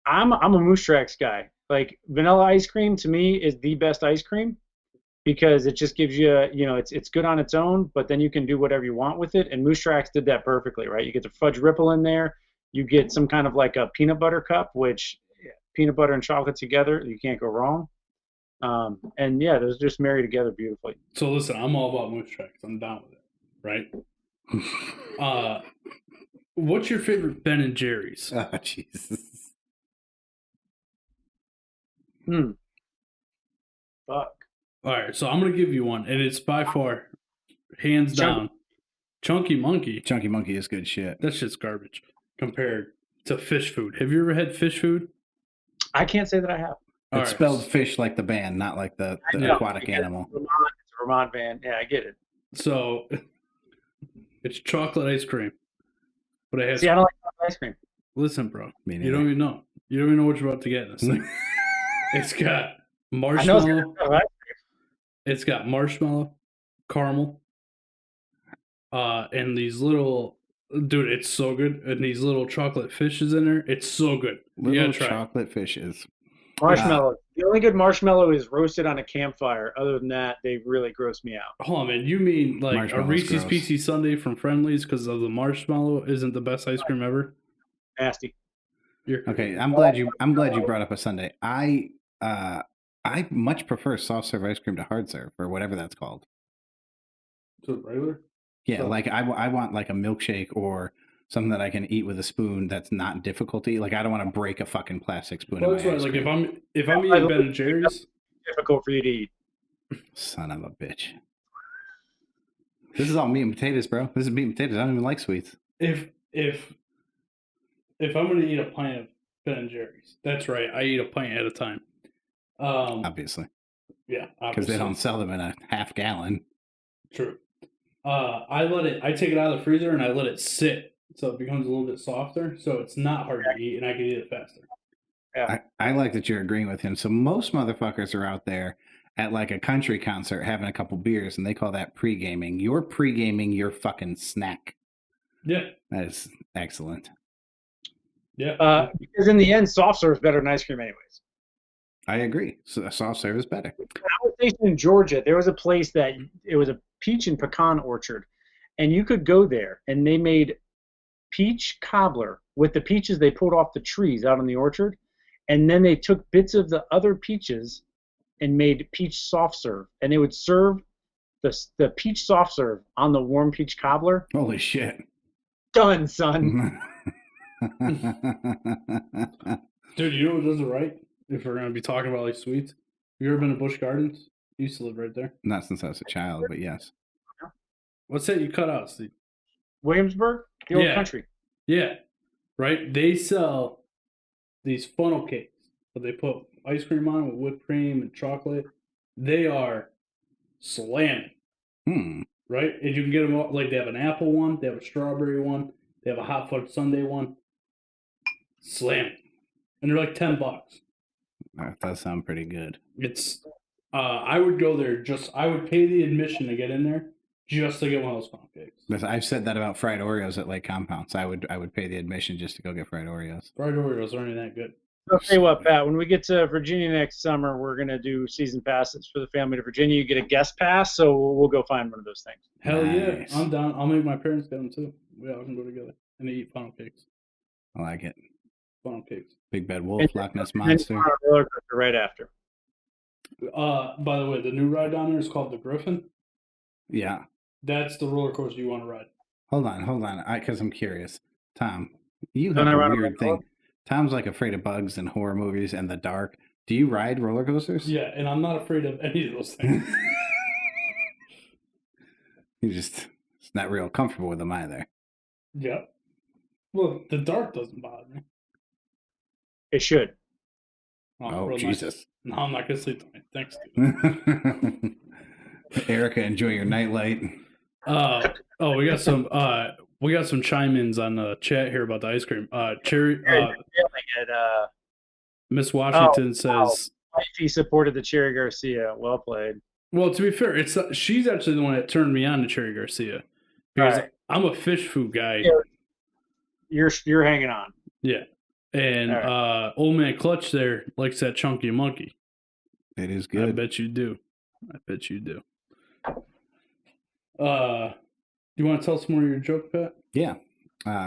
S3: a Moose Tracks guy. Like, vanilla ice cream to me is the best ice cream, because it just gives you, it's good on its own, but then you can do whatever you want with it. And Moose Tracks did that perfectly, right? You get the fudge ripple in there. You get some kind of like a peanut butter cup, which peanut butter and chocolate together, you can't go wrong. And yeah, those just marry together beautifully.
S2: So listen, I'm all about Moose Tracks. I'm down with it, right? What's your favorite Ben and Jerry's?
S1: Oh, Jesus.
S3: Fuck.
S2: All right, so I'm going to give you one, and it's by far, hands down, Chunky Monkey.
S1: Chunky Monkey is good shit.
S2: That shit's garbage compared to fish food. Have you ever had fish food?
S3: I can't say that I have.
S1: It's spelled fish like the band, not like the aquatic animal.
S3: It's a Vermont band. Yeah, I get it.
S2: So, it's chocolate ice cream. But it has.
S3: See, I don't like chocolate ice cream.
S2: Listen, bro. You don't even know. You don't even know what you're about to get in this thing. It's got marshmallow. It's got marshmallow, caramel, and these little, dude, it's so good. And these little chocolate fishes in there. It's so good.
S1: Little chocolate fishes.
S3: Marshmallow. The only good marshmallow is roasted on a campfire. Other than that, they really gross me out.
S2: Hold on, man. You mean like a Reese's Pieces Sundae from Friendly's because of the marshmallow isn't the best ice cream ever?
S3: Nasty.
S1: Okay, I'm glad you brought up a sundae. I much prefer soft serve ice cream to hard serve, or whatever that's called.
S2: So regular?
S1: Yeah, like I want like a milkshake or something that I can eat with a spoon that's not difficult to eat. Like, I don't want to break a fucking plastic spoon.
S2: Well, that's right. Like, if I'm eating Ben and Jerry's,
S3: difficult for you to eat.
S1: Son of a bitch. This is all meat and potatoes, bro. This is meat and potatoes. I don't even like sweets.
S2: If I'm gonna eat a pint of Ben and Jerry's, that's right. I eat a pint at a time.
S1: Obviously.
S2: Yeah,
S1: Because they don't sell them in a half gallon.
S2: True. I take it out of the freezer and I let it sit so it becomes a little bit softer, so it's not hard to eat and I can eat it faster.
S3: Yeah.
S1: I like that you're agreeing with him. So most motherfuckers are out there at like a country concert having a couple beers and they call that pre-gaming. You're pre-gaming your fucking snack.
S2: Yeah.
S1: That is excellent.
S2: Yeah.
S3: Because in the end, soft serve is better than ice cream anyways.
S1: I agree. So soft serve is better.
S3: When I was stationed in Georgia, there was a place that it was a peach and pecan orchard, and you could go there, and they made peach cobbler with the peaches they pulled off the trees out in the orchard, and then they took bits of the other peaches and made peach soft serve, and they would serve the peach soft serve on the warm peach cobbler.
S1: Holy shit.
S3: Done, son.
S2: Dude, you know what does it right? If we're going to be talking about like sweets. Have you ever been to Busch Gardens? You used to live right there.
S1: Not since I was a child, but yes.
S2: What's that you cut out, Steve?
S3: Williamsburg, the old country.
S2: Yeah. Right? They sell these funnel cakes, but they put ice cream on with whipped cream and chocolate. They are slamming. Right? And you can get them all, like they have an apple one, they have a strawberry one, they have a hot fudge sundae one. Slam. And they're like $10.
S1: That does sound pretty good.
S2: It's I would go there I would pay the admission to get in there just to get one of those funnel cakes.
S1: I've said that about fried Oreos at Lake Compounds. I would pay the admission just to go get fried Oreos.
S2: Fried Oreos aren't even that good.
S3: I'll tell you what, Pat, when we get to Virginia next summer, we're going to do season passes for the family to Virginia. You get a guest pass, so we'll go find one of those things.
S2: Hell
S1: Nice.
S2: yeah. I'm down. I'll make my parents get them too. We all can go together and eat funnel cakes.
S1: I like it.
S2: Funnel cakes.
S1: Big Bad Wolf, Loch Ness
S3: And
S1: Monster.
S3: on a roller coaster right after.
S2: By the way, the new ride down there is called the Griffin.
S1: Yeah.
S2: That's the roller coaster you want to ride.
S1: Hold on. Because I'm curious. Tom, you
S3: Don't
S1: have
S3: I
S1: a
S3: ride a
S1: weird
S3: roller
S1: thing. Tom's like afraid of bugs and horror movies and the dark. Do you ride roller coasters?
S2: Yeah, and I'm not afraid of any of those things.
S1: You're just not real comfortable with them either.
S2: Yeah. Well, the dark doesn't bother me.
S3: It should.
S1: Oh,
S2: real
S1: Jesus.
S2: Nice. No, I'm not going to sleep tonight. Thanks, dude.
S1: Erica, enjoy your nightlight.
S2: We got some chime-ins on the chat here about the ice cream. Miss Washington says,
S3: He supported the Cherry Garcia. Well played.
S2: well, to be fair, she's actually the one that turned me on to Cherry Garcia because
S3: Right.
S2: I'm a fish food guy.
S3: You're hanging on.
S2: Yeah. And old man Clutch there likes that chunky monkey.
S1: It is
S2: I
S1: good.
S2: bet you do. You want to tell us more of your joke, Pat?
S1: Yeah.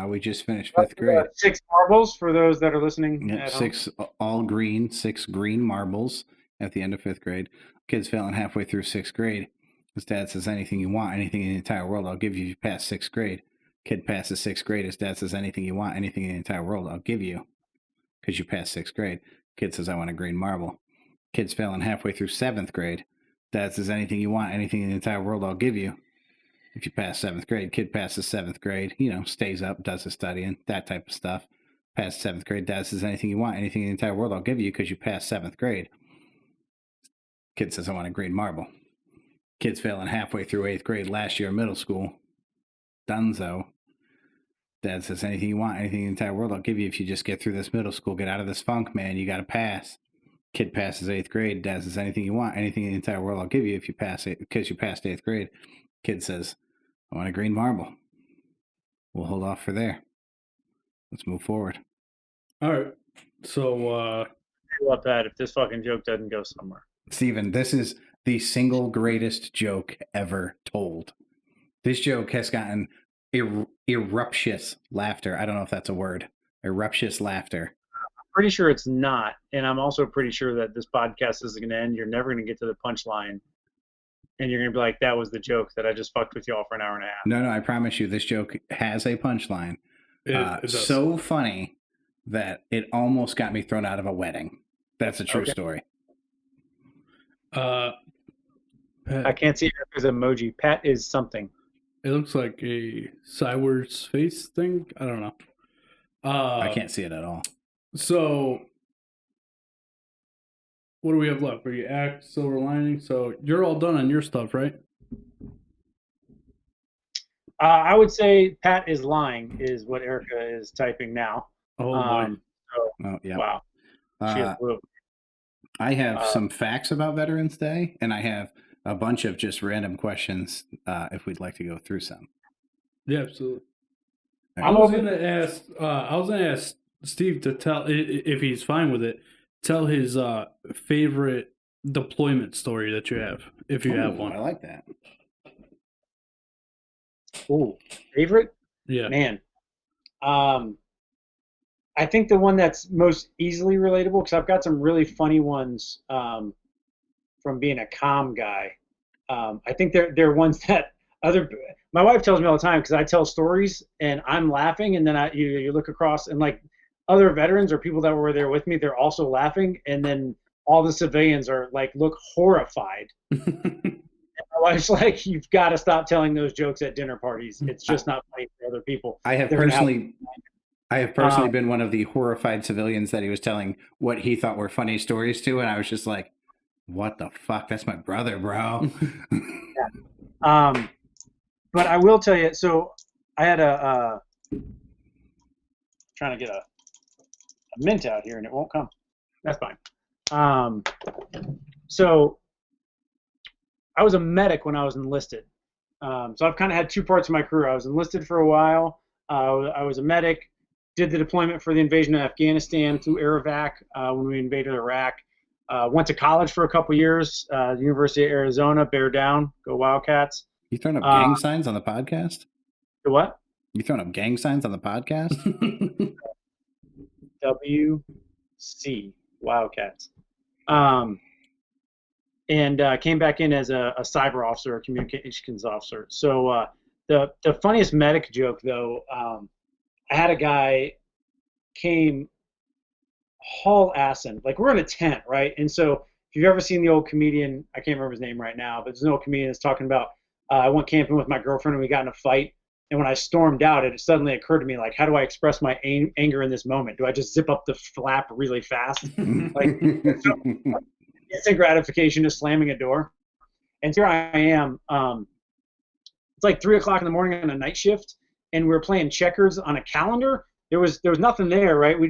S1: We just finished 5th grade.
S3: 6 marbles for those that are listening.
S1: Yeah,
S3: at
S1: 6 all green, 6 green marbles at the end of 5th grade. Kid's failing halfway through 6th grade. His dad says, anything you want, anything in the entire world, I'll give you if you pass 6th grade. Kid passes 6th grade. His dad says, anything you want, anything in the entire world, I'll give you because you passed 6th grade. Kid says, I want a green marble. Kid's failing halfway through 7th grade. Dad says, anything you want, anything in the entire world, I'll give you if you pass 7th grade. Kid passes 7th grade, stays up, does his studying, that type of stuff. Passed 7th grade. Dad says, anything you want, anything in the entire world, I'll give you because you passed 7th grade. Kid says, I want a green marble. Kid's failing halfway through 8th grade last year in middle school. Dunzo. Dad says, anything you want, anything in the entire world, I'll give you if you just get through this middle school, get out of this funk, man. You got to pass. Kid passes 8th grade. Dad says, anything you want, anything in the entire world, I'll give you if you pass it because you passed 8th grade. Kid says, I want a green marble. We'll hold off for there. Let's move forward.
S2: All right. So,
S3: What, Pat, if this fucking joke doesn't go somewhere.
S1: Steven, this is the single greatest joke ever told. This joke has gotten eruptious laughter. I don't know if that's a word. Eruptious laughter.
S3: I'm pretty sure it's not. And I'm also pretty sure that this podcast isn't going to end. You're never going to get to the punchline. And you're going to be like, that was the joke that I just fucked with y'all for an hour and a half.
S1: No, I promise you, this joke has a punchline.
S2: it's
S1: so funny that it almost got me thrown out of a wedding. That's a true story.
S2: Pat,
S3: I can't see his emoji. Pat is something.
S2: it looks like a sideways face thing. I don't know.
S1: I can't see it at all.
S2: So, what do we have left? We act, silver lining. So you're all done on your stuff, right?
S3: I would say Pat is lying, is what Erica is typing now.
S2: Oh boy.
S3: So,
S1: Oh, yeah.
S3: wow. She is blue.
S1: I have some facts about Veterans Day, and I have a bunch of just random questions if we'd like to go through some.
S2: Yeah, absolutely.
S1: All
S2: I
S1: right.
S2: was gonna ask Steve to tell if he's fine with it. Tell his favorite deployment story that you have, if you have
S1: Ooh,
S2: one.
S1: I like that.
S3: Ooh, favorite?
S2: Yeah.
S3: Man. I think the one that's most easily relatable, because I've got some really funny ones from being a comm guy. I think they're ones that my wife tells me all the time, because I tell stories and I'm laughing, and then you look across and like other veterans or people that were there with me, they're also laughing, and then all the civilians are like look horrified. My wife's like, you've got to stop telling those jokes at dinner parties. It's just not funny for other people.
S1: I have personally been one of the horrified civilians that he was telling what he thought were funny stories to, and I was just like, what the fuck? That's my brother, bro.
S3: Yeah. But I will tell you, so I had trying to get a mint out here and it won't come. That's fine. So I was a medic when I was enlisted. So I've kind of had two parts of my career. I was enlisted for a while. I was a medic, did the deployment for the invasion of Afghanistan through Aerovac when we invaded Iraq. Went to college for a couple years, the University of Arizona, bear down, go Wildcats.
S1: You throwing up gang signs on the podcast?
S3: The what?
S1: You throwing up gang signs on the podcast?
S3: WC, Wildcats. And came back in as a cyber officer, a communications officer. So the funniest medic joke, though, I had a guy came haul-assing. Like, we're in a tent, right? And so if you've ever seen the old comedian, I can't remember his name right now, but there's an old comedian that's talking about, I went camping with my girlfriend and we got in a fight. And when I stormed out, it suddenly occurred to me, like, how do I express my anger in this moment? Do I just zip up the flap really fast? Like, instant gratification, just slamming a door. And here I am. It's like 3 o'clock in the morning on a night shift, and we were playing checkers on a calendar. There was nothing there, right? We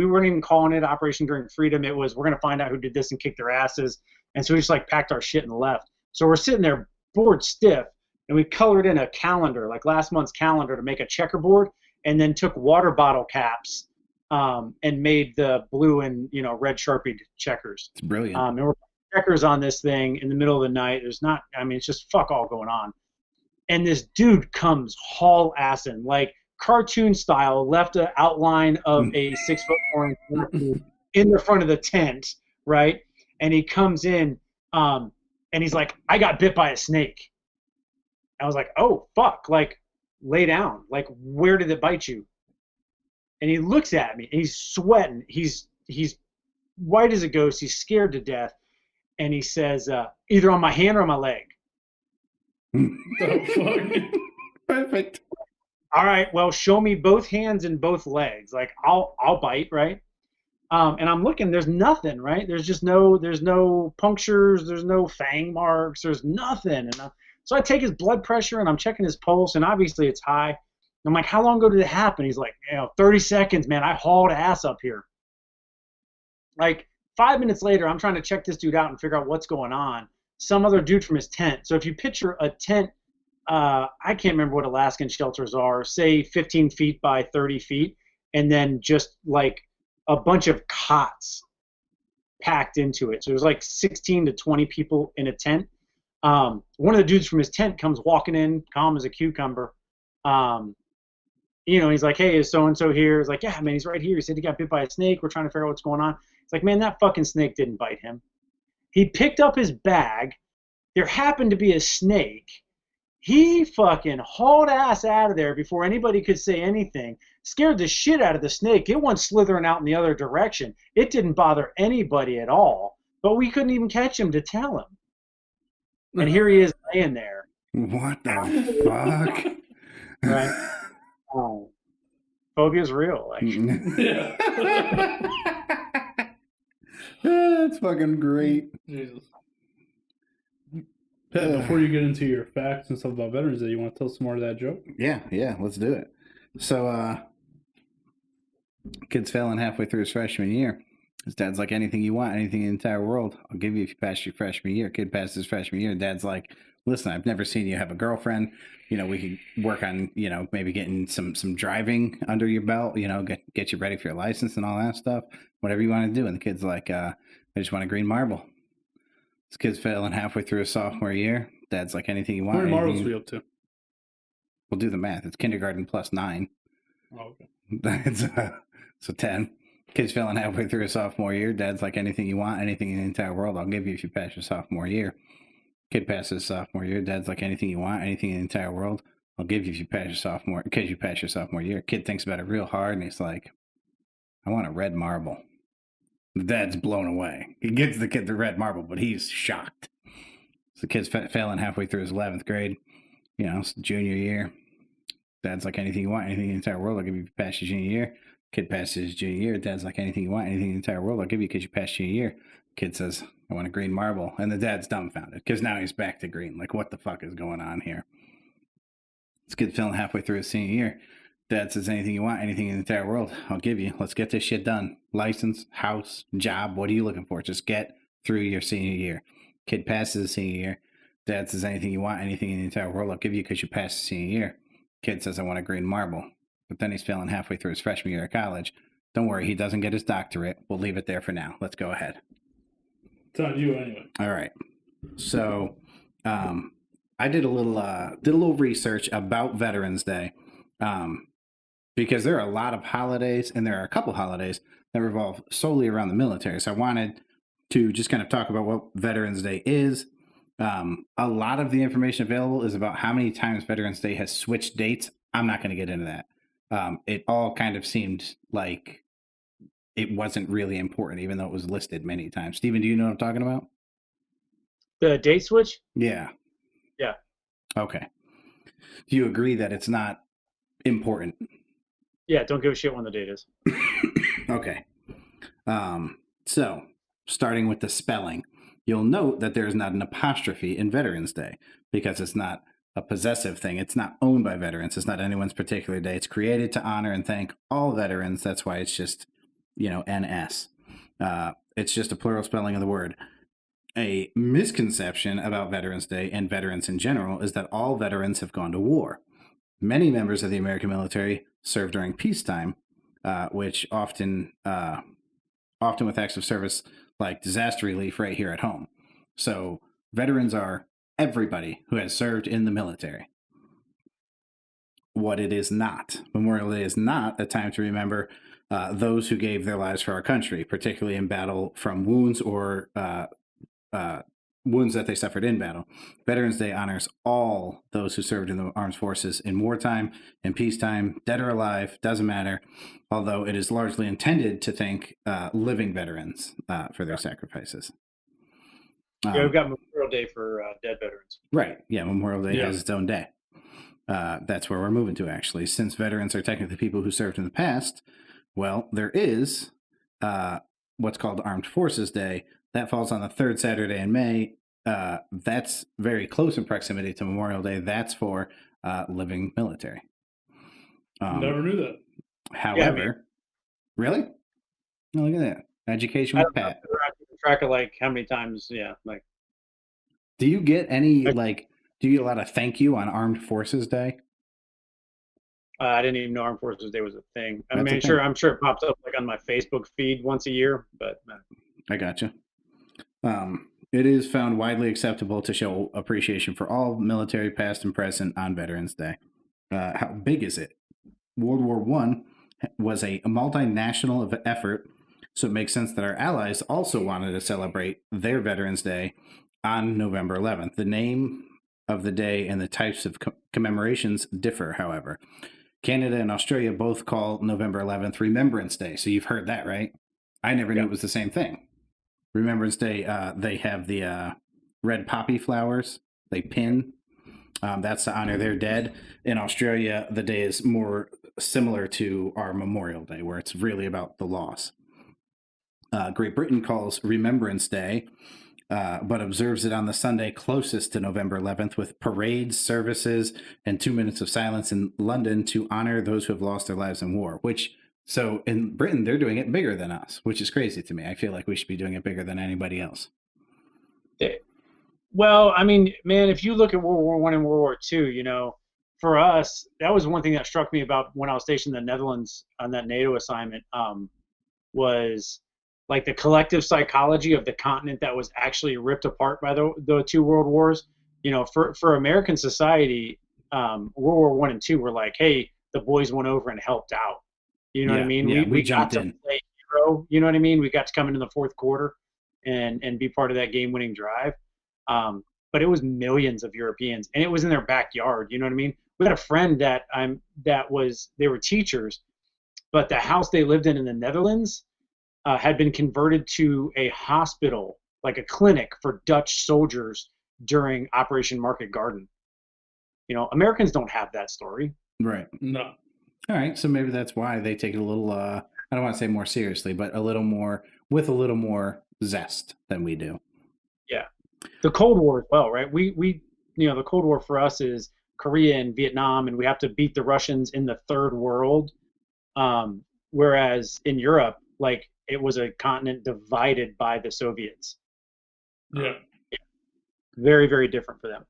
S3: weren't even calling it Operation Enduring Freedom. It was, we're gonna find out who did this and kick their asses. And so we just like packed our shit and left. So we're sitting there bored stiff, and we colored in a calendar, like last month's calendar, to make a checkerboard, and then took water bottle caps and made the blue and red Sharpie checkers.
S1: It's brilliant.
S3: And we're checkers on this thing in the middle of the night. It's just fuck all going on. And this dude comes haul-assing, like cartoon style, left an outline of a 6'4" in the front of the tent, right? And he comes in and he's like, I got bit by a snake. I was like, oh, fuck, like, lay down. Like, where did it bite you? And he looks at me, and he's sweating. He's white as a ghost. He's scared to death. And he says, either on my hand or on my leg.
S2: Oh, fuck.
S1: Perfect.
S3: All right, well, show me both hands and both legs. Like, I'll bite, right? And I'm looking, there's nothing, right? There's no punctures, there's no fang marks, there's nothing. And so I take his blood pressure and I'm checking his pulse, and obviously it's high. And I'm like, how long ago did it happen? He's like, 30 seconds, man. I hauled ass up here. Like 5 minutes later, I'm trying to check this dude out and figure out what's going on. Some other dude from his tent. So if you picture a tent, I can't remember what Alaskan shelters are, say 15 feet by 30 feet, and then just like a bunch of cots packed into it. So there's like 16 to 20 people in a tent. One of the dudes from his tent comes walking in, calm as a cucumber. He's like, hey, is so-and-so here? He's like, yeah, man, he's right here. He said he got bit by a snake. We're trying to figure out what's going on. It's like, man, that fucking snake didn't bite him. He picked up his bag. There happened to be a snake. He fucking hauled ass out of there before anybody could say anything. Scared the shit out of the snake. It went slithering out in the other direction. It didn't bother anybody at all. But we couldn't even catch him to tell him. And here he is laying there.
S1: What the fuck?
S3: Right? Oh, phobia's real, actually.
S1: That's fucking great.
S2: Jesus. Pat, before you get into your facts and stuff about Veterans Day, you want to tell some more of that joke?
S1: Yeah, let's do it. So, kid's failing halfway through his freshman year. His dad's like, anything you want, anything in the entire world, I'll give you if you pass your freshman year. Kid passes his freshman year. Dad's like, listen, I've never seen you have a girlfriend. We could work on, maybe getting some driving under your belt, get you ready for your license and all that stuff, whatever you want to do. And the kid's like, I just want a green marble. This kid's failing halfway through his sophomore year. Dad's like, anything you want.
S2: How many marbles are we up to?
S1: We'll do the math. It's kindergarten plus 9.
S2: Oh, okay.
S1: That's so 10. Kid's failing halfway through his sophomore year. Dad's like, anything you want, anything in the entire world, I'll give you if you pass your sophomore year. Kid passes sophomore year. Dad's like, anything you want, anything in the entire world, I'll give you if you pass your sophomore. Because you pass your sophomore year. Kid thinks about it real hard, and he's like, I want a red marble. The dad's blown away. He gives the kid the red marble, but he's shocked. So the kid's failing halfway through his 11th grade. It's junior year. Dad's like, anything you want, anything in the entire world, I'll give you if you pass your junior year. Kid passes his junior year. Dad's like, anything you want, anything in the entire world, I'll give you because you passed junior year. Kid says, I want a green marble. And the dad's dumbfounded because now he's back to green. Like, what the fuck is going on here? This kid's feeling halfway through his senior year. Dad says, anything you want, anything in the entire world, I'll give you. Let's get this shit done. License, house, job, what are you looking for? Just get through your senior year. Kid passes his senior year. Dad says, anything you want, anything in the entire world, I'll give you because you passed the senior year. Kid says, I want a green marble. But then he's failing halfway through his freshman year of college. Don't worry, he doesn't get his doctorate. We'll leave it there for now. Let's go ahead.
S2: It's on you anyway.
S1: All right. So, I did a little research about Veterans Day, because there are a lot of holidays, and there are a couple holidays that revolve solely around the military. So I wanted to just kind of talk about what Veterans Day is. A lot of the information available is about how many times Veterans Day has switched dates. I'm not going to get into that. It all kind of seemed like it wasn't really important, even though it was listed many times. Steven, do you know what I'm talking about?
S3: The date switch?
S1: Yeah.
S3: Yeah.
S1: Okay. Do you agree that it's not important?
S3: Yeah, don't give a shit when the date is.
S1: Okay. So, starting with the spelling, you'll note that there is not an apostrophe in Veterans Day because it's not a possessive thing. It's not owned by veterans. It's not anyone's particular day. It's created to honor and thank all veterans. That's why it's just, NS. It's just a plural spelling of the word. A misconception about Veterans Day and veterans in general is that all veterans have gone to war. Many members of the American military serve during peacetime, which often with acts of service like disaster relief right here at home. So veterans are everybody who has served in the military. What it is not. Memorial Day is not a time to remember those who gave their lives for our country, particularly in battle from wounds or wounds that they suffered in battle. Veterans Day honors all those who served in the armed forces in wartime, in peacetime, dead or alive, doesn't matter, although it is largely intended to thank living veterans for their sacrifices.
S3: Yeah, we've got Memorial Day for dead veterans.
S1: Right. Yeah, Memorial Day has its own day. That's where we're moving to, actually. Since veterans are technically people who served in the past, well, there is what's called Armed Forces Day. That falls on the third Saturday in May. That's very close in proximity to Memorial Day. That's for living military.
S2: Never knew that.
S1: However, really? Oh, look at that. Education with Pat.
S3: Track of like how many times, like.
S1: Do you get any, do you get a lot of thank you on Armed Forces Day?
S3: I didn't even know Armed Forces Day was a thing. I'm sure it pops up like on my Facebook feed once a year, but.
S1: I gotcha. It is found widely acceptable to show appreciation for all military, past and present, on Veterans Day. How big is it? World War I was a multinational effort, so it makes sense that our allies also wanted to celebrate their Veterans Day on November 11th. The name of the day and the types of commemorations differ, however. Canada and Australia both call November 11th Remembrance Day, so you've heard that, right? I never knew it was the same thing. Remembrance Day, they have the red poppy flowers they pin. That's to honor their dead. In Australia, the day is more similar to our Memorial Day, where it's really about the loss. Great Britain calls Remembrance Day, but observes it on the Sunday closest to November 11th with parades, services, and 2 minutes of silence in London to honor those who have lost their lives in war. So in Britain, they're doing it bigger than us, which is crazy to me. I feel like we should be doing it bigger than anybody else.
S3: Well, I mean, man, if you look at World War I and World War II, for us, that was one thing that struck me about when I was stationed in the Netherlands on that NATO assignment, was like the collective psychology of the continent that was actually ripped apart by the two world wars. For American society, World War I and II were like, hey, the boys went over and helped out. You know what I mean?
S1: Yeah, we jumped
S3: got to play hero. You know what I mean? We got to come into the fourth quarter and be part of that game-winning drive. But it was millions of Europeans, and it was in their backyard. You know what I mean? We had a friend they were teachers, but the house they lived in the Netherlands had been converted to a hospital, like a clinic for Dutch soldiers during Operation Market Garden. Americans don't have that story.
S1: Right.
S2: No.
S1: All right. So maybe that's why they take it a little, I don't want to say more seriously, but with a little more zest than we do.
S3: Yeah. The Cold War as well, right? We the Cold War for us is Korea and Vietnam, and we have to beat the Russians in the third world. Whereas in Europe, like, it was a continent divided by the Soviets.
S2: Yeah.
S3: Very, very different for them.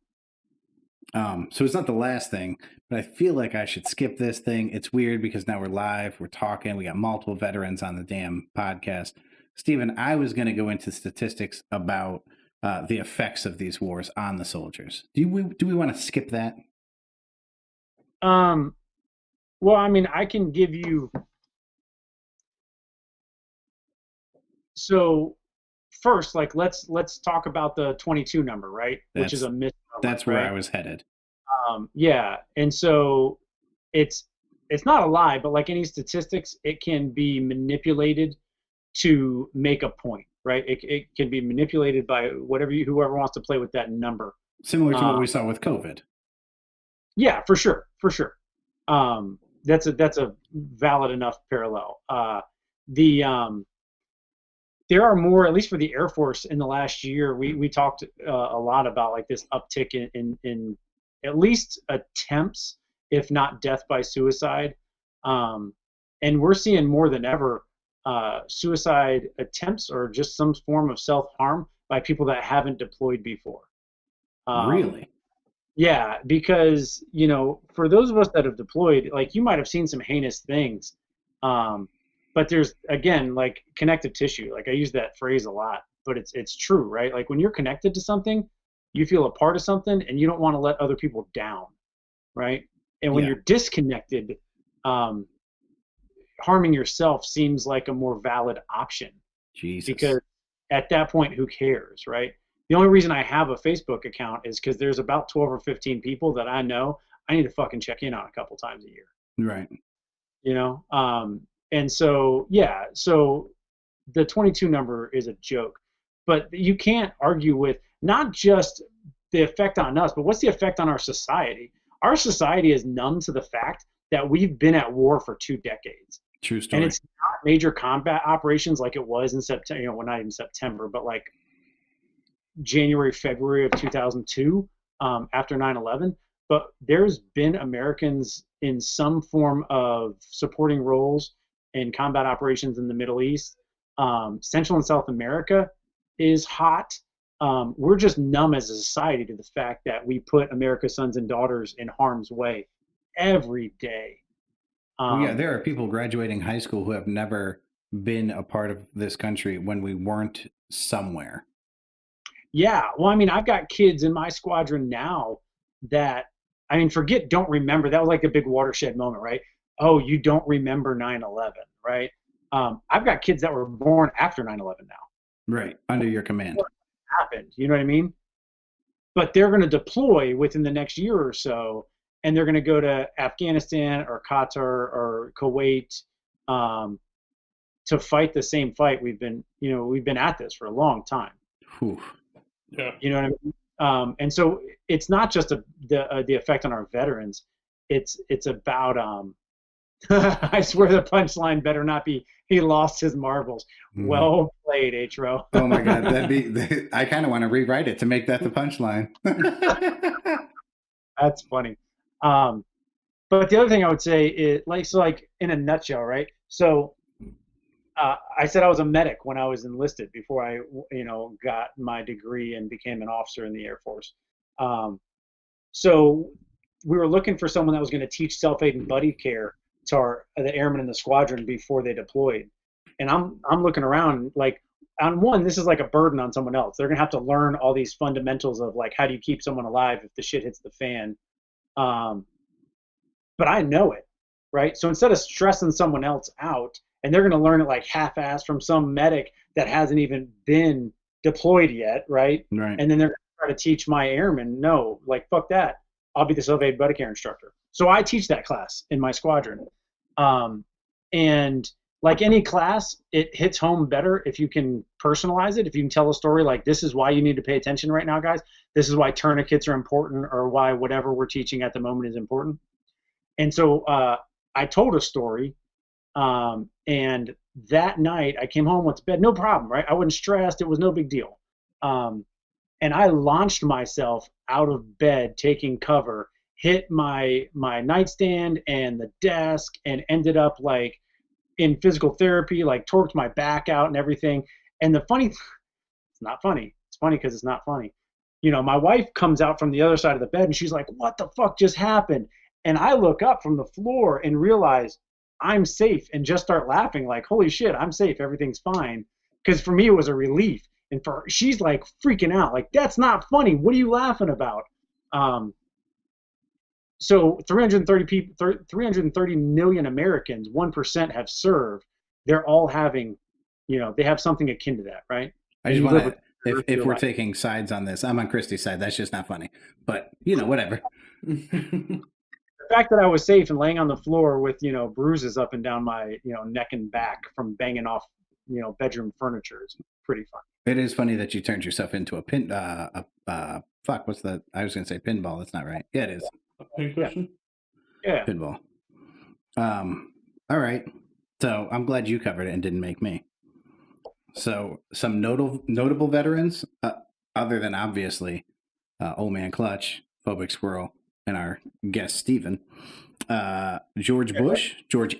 S1: So it's not the last thing, but I feel like I should skip this thing. It's weird because now we're live, we're talking, we got multiple veterans on the damn podcast. Stephen, I was going to go into statistics about the effects of these wars on the soldiers. Do we want to skip that?
S3: Well, I mean, I can give you. So first, like, let's talk about the 22 number, right? Which is a misnomer.
S1: That's where I was headed.
S3: Yeah, and so it's not a lie, but like any statistics, it can be manipulated to make a point, right? It can be manipulated by whoever wants to play with that number.
S1: Similar to what we saw with COVID.
S3: Yeah, for sure. That's a valid enough parallel. There are more, at least for the Air Force in the last year, we talked a lot about like this uptick in at least attempts, if not death by suicide. And we're seeing more than ever suicide attempts or just some form of self-harm by people that haven't deployed before.
S1: Really?
S3: Yeah, because, for those of us that have deployed, like, you might have seen some heinous things. But there's, again, like, connective tissue. Like, I use that phrase a lot, but it's true, right? Like, when you're connected to something, you feel a part of something, and you don't want to let other people down, right? And when you're disconnected, harming yourself seems like a more valid option.
S1: Jesus.
S3: Because at that point, who cares, right? The only reason I have a Facebook account is because there's about 12 or 15 people that I know I need to fucking check in on a couple times a year.
S1: Right.
S3: And so, yeah, so the 22 number is a joke, but you can't argue with not just the effect on us, but what's the effect on our society? Our society is numb to the fact that we've been at war for 2 decades.
S1: True story.
S3: And it's not major combat operations like it was in September, well, not even September, but like January, February of 2002, after 9/11. But there's been Americans in some form of supporting roles in combat operations in the Middle East. Central and South America is hot. We're just numb as a society to the fact that we put America's sons and daughters in harm's way every day.
S1: There are people graduating high school who have never been a part of this country when we weren't somewhere.
S3: Yeah, well, I mean, I've got kids in my squadron now that, I mean, don't remember. That was like a big watershed moment, right? Oh, you don't remember 9/11, right? I've got kids that were born after 9/11 now.
S1: Right, under your command.
S3: What happened, you know what I mean? But they're going to deploy within the next year or so, and they're going to go to Afghanistan or Qatar or Kuwait to fight the same fight we've been at this for a long time.
S1: Whew.
S2: Yeah.
S3: You know what I mean? And so it's not just the effect on our veterans. It's about I swear the punchline better not be he lost his marbles. Well played, Atro.
S1: Oh my God, I kind of want to rewrite it to make that the punchline.
S3: That's funny. But the other thing I would say is like in a nutshell, right? So I said I was a medic when I was enlisted before I, got my degree and became an officer in the Air Force. So we were looking for someone that was going to teach self-aid and buddy care to the airmen in the squadron before they deployed. And I'm looking around like, on one, this is like a burden on someone else. They're going to have to learn all these fundamentals of like, how do you keep someone alive if the shit hits the fan? But I know it, right? So instead of stressing someone else out, and they're going to learn it like half-assed from some medic that hasn't even been deployed yet, right?
S1: Right.
S3: And then they're going to try to teach my airmen, no, like, fuck that. I'll be the self-aid buddy care instructor. So I teach that class in my squadron. And like any class, it hits home better if you can personalize it, if you can tell a story like, this is why you need to pay attention right now, guys. This is why tourniquets are important, or why whatever we're teaching at the moment is important. And so I told a story, and that night I came home, went to bed, no problem, right? I wasn't stressed. It was no big deal. And I launched myself out of bed, taking cover, hit my nightstand and the desk, and ended up like in physical therapy, like torqued my back out and everything. And the funny, it's not funny. It's funny because it's not funny. My wife comes out from the other side of the bed and she's like, what the fuck just happened? And I look up from the floor and realize I'm safe, and just start laughing like, holy shit, I'm safe. Everything's fine. Because for me, it was a relief. And she's like freaking out. Like, that's not funny. What are you laughing about? So 330 million Americans, 1% have served. They're all having, they have something akin to that, right?
S1: I just want to, if we're taking sides on this, I'm on Christy's side. That's just not funny. But, whatever.
S3: The fact that I was safe and laying on the floor with, bruises up and down my, neck and back from banging off, bedroom furniture is pretty fun.
S1: It is funny that you turned yourself into a pin. What's that? I was going to say pinball. That's not right. Yeah, it is.
S2: A pin cushion?
S3: Yeah.
S1: Pinball. All right. So I'm glad you covered it and didn't make me. So some notable veterans, other than obviously Old Man Clutch, Phobic Squirrel, and our guest Stephen, George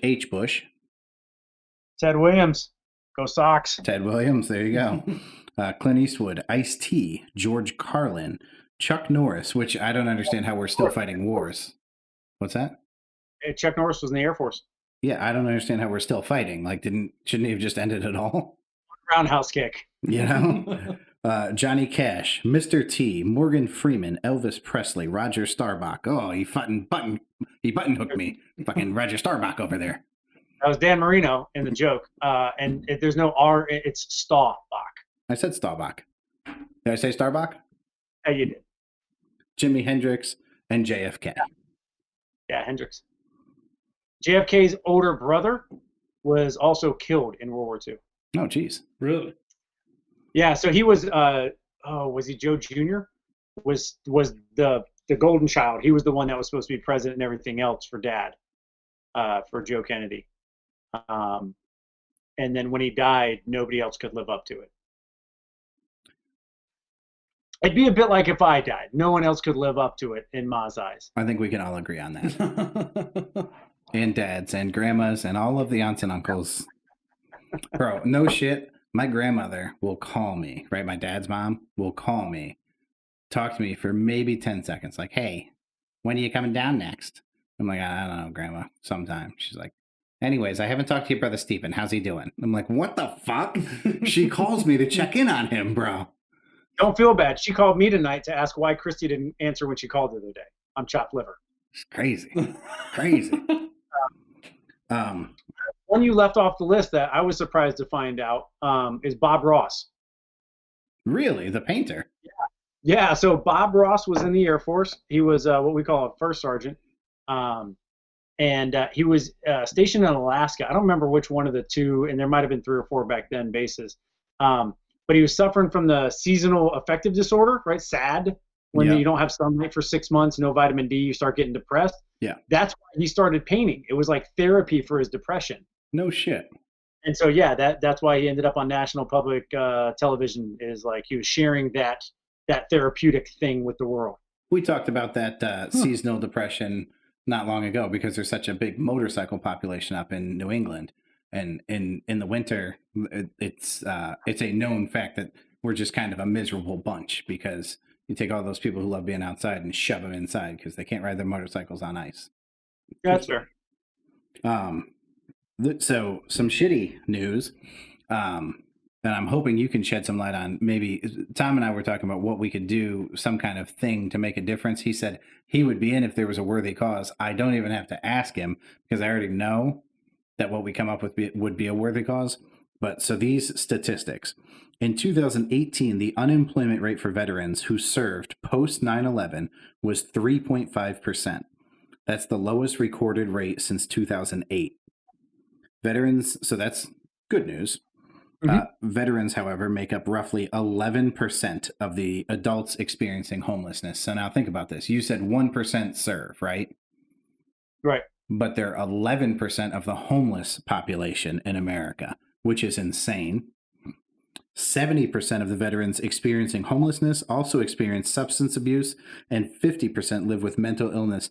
S1: H. Bush,
S3: Ted Williams, go Sox.
S1: Ted Williams, there you go. Clint Eastwood, Ice-T, George Carlin, Chuck Norris, which I don't understand how we're still fighting wars. What's that?
S3: Chuck Norris was in the Air Force.
S1: Yeah, I don't understand how we're still fighting. Like, shouldn't he have just ended it all?
S3: Roundhouse kick.
S1: Johnny Cash, Mr. T, Morgan Freeman, Elvis Presley, Roger Starbuck. Oh, he button hooked me. Fucking Roger Starbuck over there.
S3: That was Dan Marino in the joke. And there's no R, it's Staubach.
S1: I said Starbuck. Did I say Starbuck?
S3: Yeah, you did.
S1: Jimi Hendrix and JFK.
S3: Yeah, Hendrix. JFK's older brother was also killed in World War II.
S1: Oh, geez.
S2: Really?
S3: Yeah, so he was, was he Joe Jr.? Was the golden child. He was the one that was supposed to be president and everything else for Dad, for Joe Kennedy. And then when he died, nobody else could live up to it. It'd be a bit like if I died. No one else could live up to it in Ma's eyes.
S1: I think we can all agree on that. And dads and grandmas and all of the aunts and uncles. Bro, no shit. My grandmother will call me, right? My dad's mom will call me, talk to me for maybe 10 seconds. Like, hey, when are you coming down next? I'm like, I don't know, Grandma, sometime. She's like, anyways, I haven't talked to your brother Stephen. How's he doing? I'm like, what the fuck? She calls me to check in on him, bro.
S3: Don't feel bad. She called me tonight to ask why Christy didn't answer when she called the other day. I'm chopped liver.
S1: It's crazy. Crazy.
S3: One you left off the list that I was surprised to find out is Bob Ross.
S1: Really? The painter?
S3: Yeah, so Bob Ross was in the Air Force. He was what we call a first sergeant. And he was stationed in Alaska. I don't remember which one of the two, and there might have been 3 or 4 back then bases. But he was suffering from the seasonal affective disorder, right? SAD, when you don't have sunlight for 6 months, no vitamin D, you start getting depressed.
S1: Yeah.
S3: That's why he started painting. It was like therapy for his depression.
S1: No shit.
S3: And so, yeah, that's why he ended up on national public television. Is like he was sharing that therapeutic thing with the world.
S1: We talked about that seasonal depression not long ago because there's such a big motorcycle population up in New England, and in the winter, it's a known fact that we're just kind of a miserable bunch because you take all those people who love being outside and shove them inside because they can't ride their motorcycles on ice.
S3: That's fair.
S1: So some shitty news, and I'm hoping you can shed some light on. Maybe Tom and I were talking about what we could do, some kind of thing to make a difference. He said he would be in if there was a worthy cause. I don't even have to ask him because I already know that what we come up with would be a worthy cause. But so these statistics. In 2018, the unemployment rate for veterans who served post 9/11 was 3.5%. That's the lowest recorded rate since 2008. Veterans, so that's good news. Veterans, however, make up roughly 11% of the adults experiencing homelessness. So now think about this. You said 1% serve, right?
S3: Right.
S1: But they're 11% of the homeless population in America, which is insane. 70% of the veterans experiencing homelessness also experience substance abuse, and 50% live with mental illness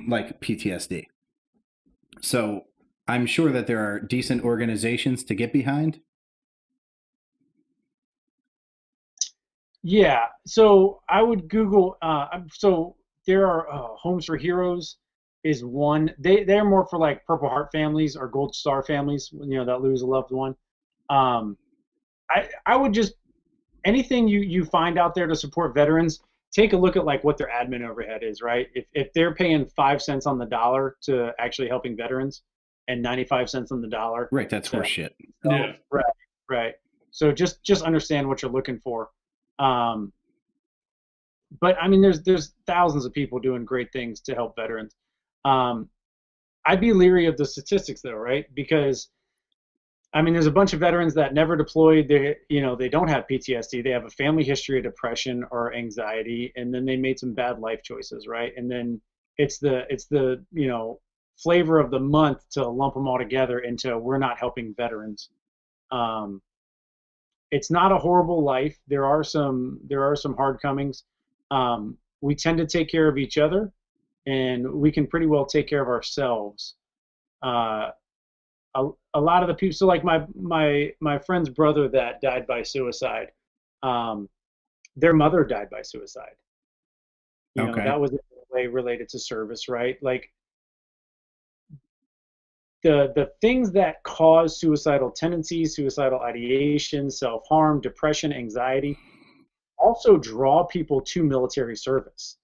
S1: like PTSD. So I'm sure that there are decent organizations to get behind.
S3: Yeah. So I would Google. So there are Homes for Heroes is one. They're more for like Purple Heart families or Gold Star families, that lose a loved one. I would just, anything you find out there to support veterans, take a look at like what their admin overhead is, right? If they're paying 5 cents on the dollar to actually helping veterans and 95 cents on the dollar.
S1: Right, that's horse shit.
S2: Yeah.
S3: Right. So just understand what you're looking for. But I mean, there's thousands of people doing great things to help veterans. I'd be leery of the statistics though, right? Because I mean, there's a bunch of veterans that never deployed. They don't have PTSD. They have a family history of depression or anxiety, and then they made some bad life choices, right? And then it's the flavor of the month to lump them all together into we're not helping veterans. It's not a horrible life. There are some hard comings. We tend to take care of each other, and we can pretty well take care of ourselves. A lot of the people, so like my friend's brother that died by suicide, their mother died by suicide.
S1: Okay.
S3: That was in a way related to service, right? Like the things that cause suicidal tendencies, suicidal ideation, self-harm, depression, anxiety, also draw people to military service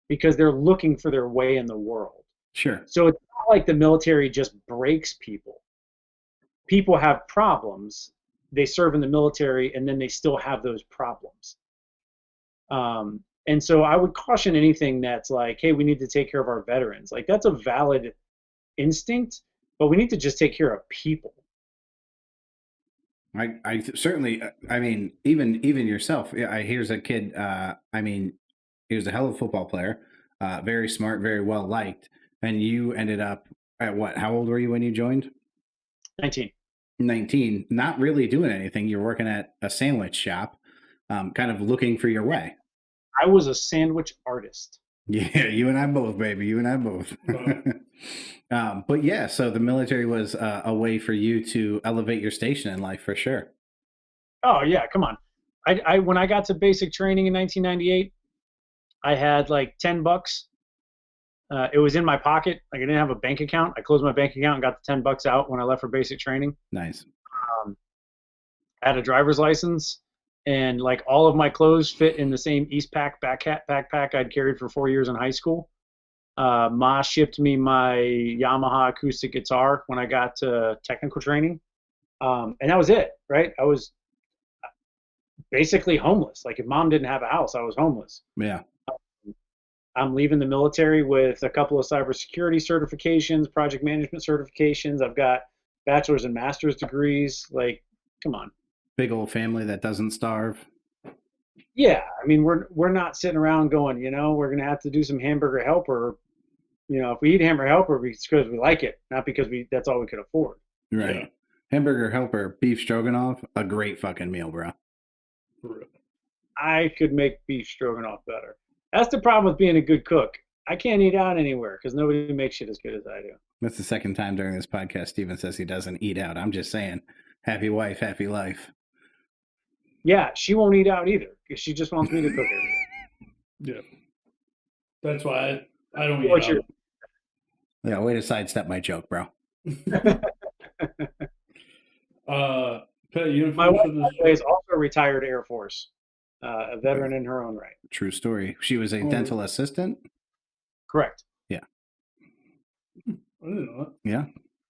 S3: because they're looking for their way in the world.
S1: Sure.
S3: So it's not like the military just breaks people. People have problems. They serve in the military, and then they still have those problems. And so I would caution anything that's like, hey, we need to take care of our veterans. Like that's a valid instinct, but we need to just take care of people.
S1: I certainly, I mean, even yourself. Here's a kid. I mean, he was a hell of a football player, very smart, very well liked, and you ended up at what? How old were you when you joined?
S3: 19.
S1: 19. Not really doing anything. You're working at a sandwich shop, kind of looking for your way.
S3: I was a sandwich artist.
S1: Yeah, you and I both, baby. You and I both. But yeah, so the military was a way for you to elevate your station in life for sure.
S3: Oh yeah, come on. I when I got to basic training in 1998, I had like $10. It was in my pocket. Like I didn't have a bank account. I closed my bank account and got the $10 out when I left for basic training.
S1: Nice.
S3: I had a driver's license, and like all of my clothes fit in the same Eastpak backpack I'd carried for 4 years in high school. Ma shipped me my Yamaha acoustic guitar when I got to technical training. And that was it, right? I was basically homeless. Like if mom didn't have a house, I was homeless.
S1: Yeah.
S3: I'm leaving the military with a couple of cybersecurity certifications, project management certifications. I've got bachelor's and master's degrees. Like, come on.
S1: Big old family that doesn't starve.
S3: Yeah, I mean, we're not sitting around going, we're gonna have to do some hamburger helper if we eat Hamburger Helper, it's because we like it, not because that's all we could afford.
S1: Right.
S2: Yeah.
S1: Hamburger Helper, beef stroganoff, a great fucking meal, bro.
S2: For real.
S3: I could make beef stroganoff better. That's the problem with being a good cook. I can't eat out anywhere because nobody makes shit as good as I do.
S1: That's the second time during this podcast Steven says he doesn't eat out. I'm just saying, happy wife, happy life.
S3: Yeah, she won't eat out either because she just wants me to cook everything.
S2: Yeah. That's why I don't eat
S3: What's
S2: out.
S3: your-
S1: Yeah, way to sidestep my joke, bro.
S2: Pat, you
S3: My wife, by the way, is also a retired Air Force, a veteran in her own right.
S1: True story. She was a dental assistant.
S3: Correct.
S2: I didn't know that.
S1: Yeah.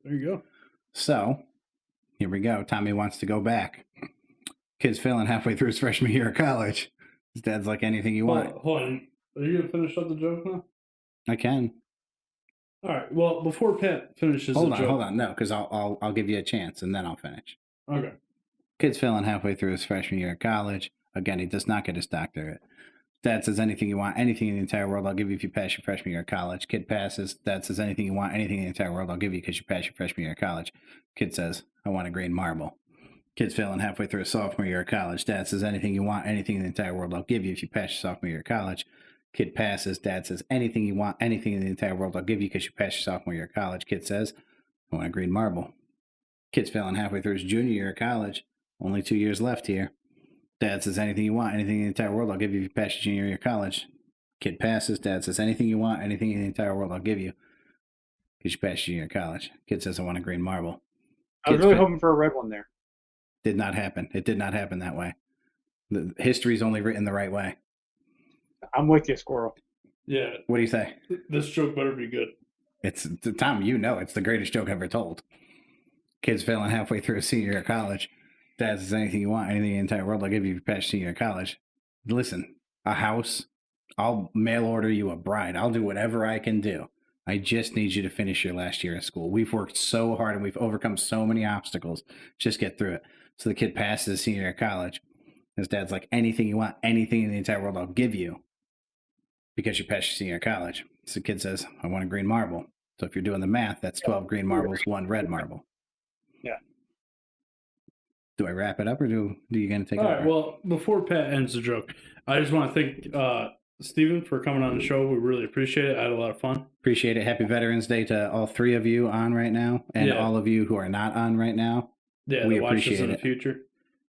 S2: There you go.
S1: So, here we go. Tommy wants to go back. Kid's failing halfway through his freshman year of college. His dad's like, anything you want.
S2: Hold on. Are you going to finish up the joke now?
S1: I can.
S2: All right. Well, before Pat finishes
S1: Hold
S2: the
S1: on,
S2: joke.
S1: hold on. No, because I'll give you a chance and then I'll finish.
S2: Okay.
S1: Kid's failing halfway through his freshman year of college. Again, he does not get his doctorate. Dad says, anything you want, anything in the entire world, I'll give you if you pass your freshman year of college. Kid passes. Dad says, anything you want, anything in the entire world, I'll give you because you pass your freshman year of college. Kid says, I want a green marble. Kid's failing halfway through his sophomore year of college. Dad says, anything you want, anything in the entire world, I'll give you if you pass your sophomore year of college. Kid passes. Dad says, anything you want, anything in the entire world, I'll give you because you pass your sophomore year of college. Kid says, I want a green marble. Kid's failing halfway through his junior year of college. Only 2 years left here. Dad says, anything you want, anything in the entire world, I'll give you if you pass your junior year of college. Kid passes. Dad says, anything you want, anything in the entire world, I'll give you because you passed your junior year of college. Kid says, I want a green marble.
S3: I was really hoping for a red one there.
S1: Did not happen. It did not happen that way. The history's only written the right way.
S3: I'm with you, Squirrel.
S2: Yeah.
S1: What do you say?
S2: This joke better be good.
S1: It's Tom, it's the greatest joke ever told. Kid's failing halfway through his senior year of college. Dad says, anything you want, anything in the entire world, I'll give you if you pass your senior year of college. Listen, a house, I'll mail order you a bride. I'll do whatever I can do. I just need you to finish your last year of school. We've worked so hard and we've overcome so many obstacles. Just get through it. So the kid passes his senior year of college. His dad's like, anything you want, anything in the entire world, I'll give you because you passed your senior year of college. So the kid says, I want a green marble. So if you're doing the math, that's 12 green marbles, 1 red marble.
S3: Yeah.
S1: Do I wrap it up or do you going to take it
S2: All
S1: over?
S2: right. Well, before Pat ends the joke, I just want to thank Steven for coming on the show. We really appreciate it. I had a lot of fun.
S1: Appreciate it. Happy Veterans Day to all 3 of you on right now and all of you who are not on right now.
S2: Yeah,
S1: we
S2: watch
S1: appreciate
S2: us in
S1: it.
S2: the future.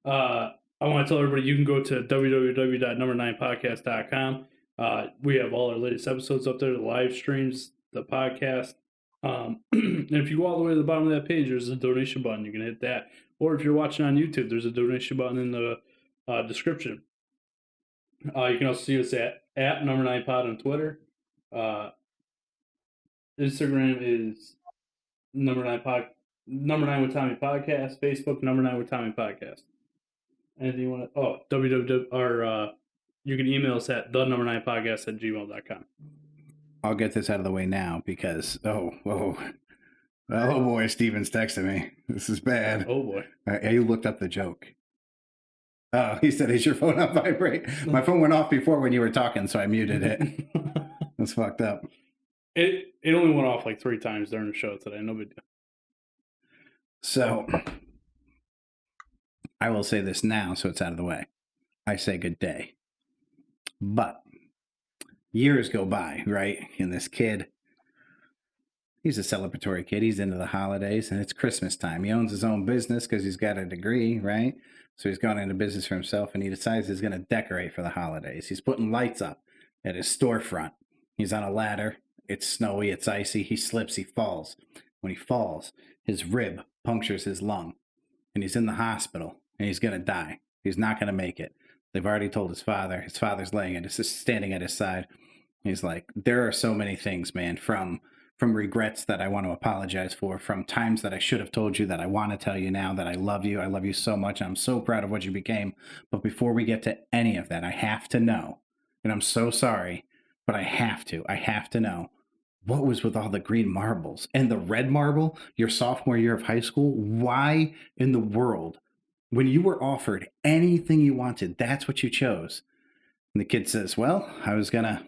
S2: I want to tell everybody you can go to www.number9podcast.com. We have all our latest episodes up there, the live streams, the podcast. And if you go all the way to the bottom of that page, there's a donation button. You can hit that. Or if you're watching on YouTube, there's a donation button in the description. You can also see us at number9pod on Twitter. Instagram is number 9 with Tommy podcast. Facebook number 9 with Tommy podcast. Anything you want to? Oh, you can email us at the number9podcast@gmail.com.
S1: I'll get this out of the way now because, oh boy, Steven's texting me. This is bad.
S2: Oh boy.
S1: He looked up the joke. Oh, he said, is your phone on vibrate? My phone went off before when you were talking, so I muted it. That's fucked up.
S2: It only went off like 3 times during the show today. No big deal.
S1: So, I will say this now so it's out of the way. I say good day. But years go by, right? And this kid, he's a celebratory kid. He's into the holidays, and it's Christmas time. He owns his own business because he's got a degree, right? So he's gone into business for himself, and he decides he's going to decorate for the holidays. He's putting lights up at his storefront. He's on a ladder. It's snowy. It's icy. He slips. He falls. When he falls, his rib punctures his lung, and he's in the hospital, and he's going to die. He's not going to make it. They've already told his father. His father's standing at his side. He's like, there are so many things, man, from regrets that I want to apologize for, from times that I should have told you that I want to tell you now that I love you. I love you so much. I'm so proud of what you became. But before we get to any of that, I have to know, and I'm so sorry, but I have to know, what was with all the green marbles and the red marble your sophomore year of high school? Why in the world, when you were offered anything you wanted, that's what you chose? And the kid says, well, I was going to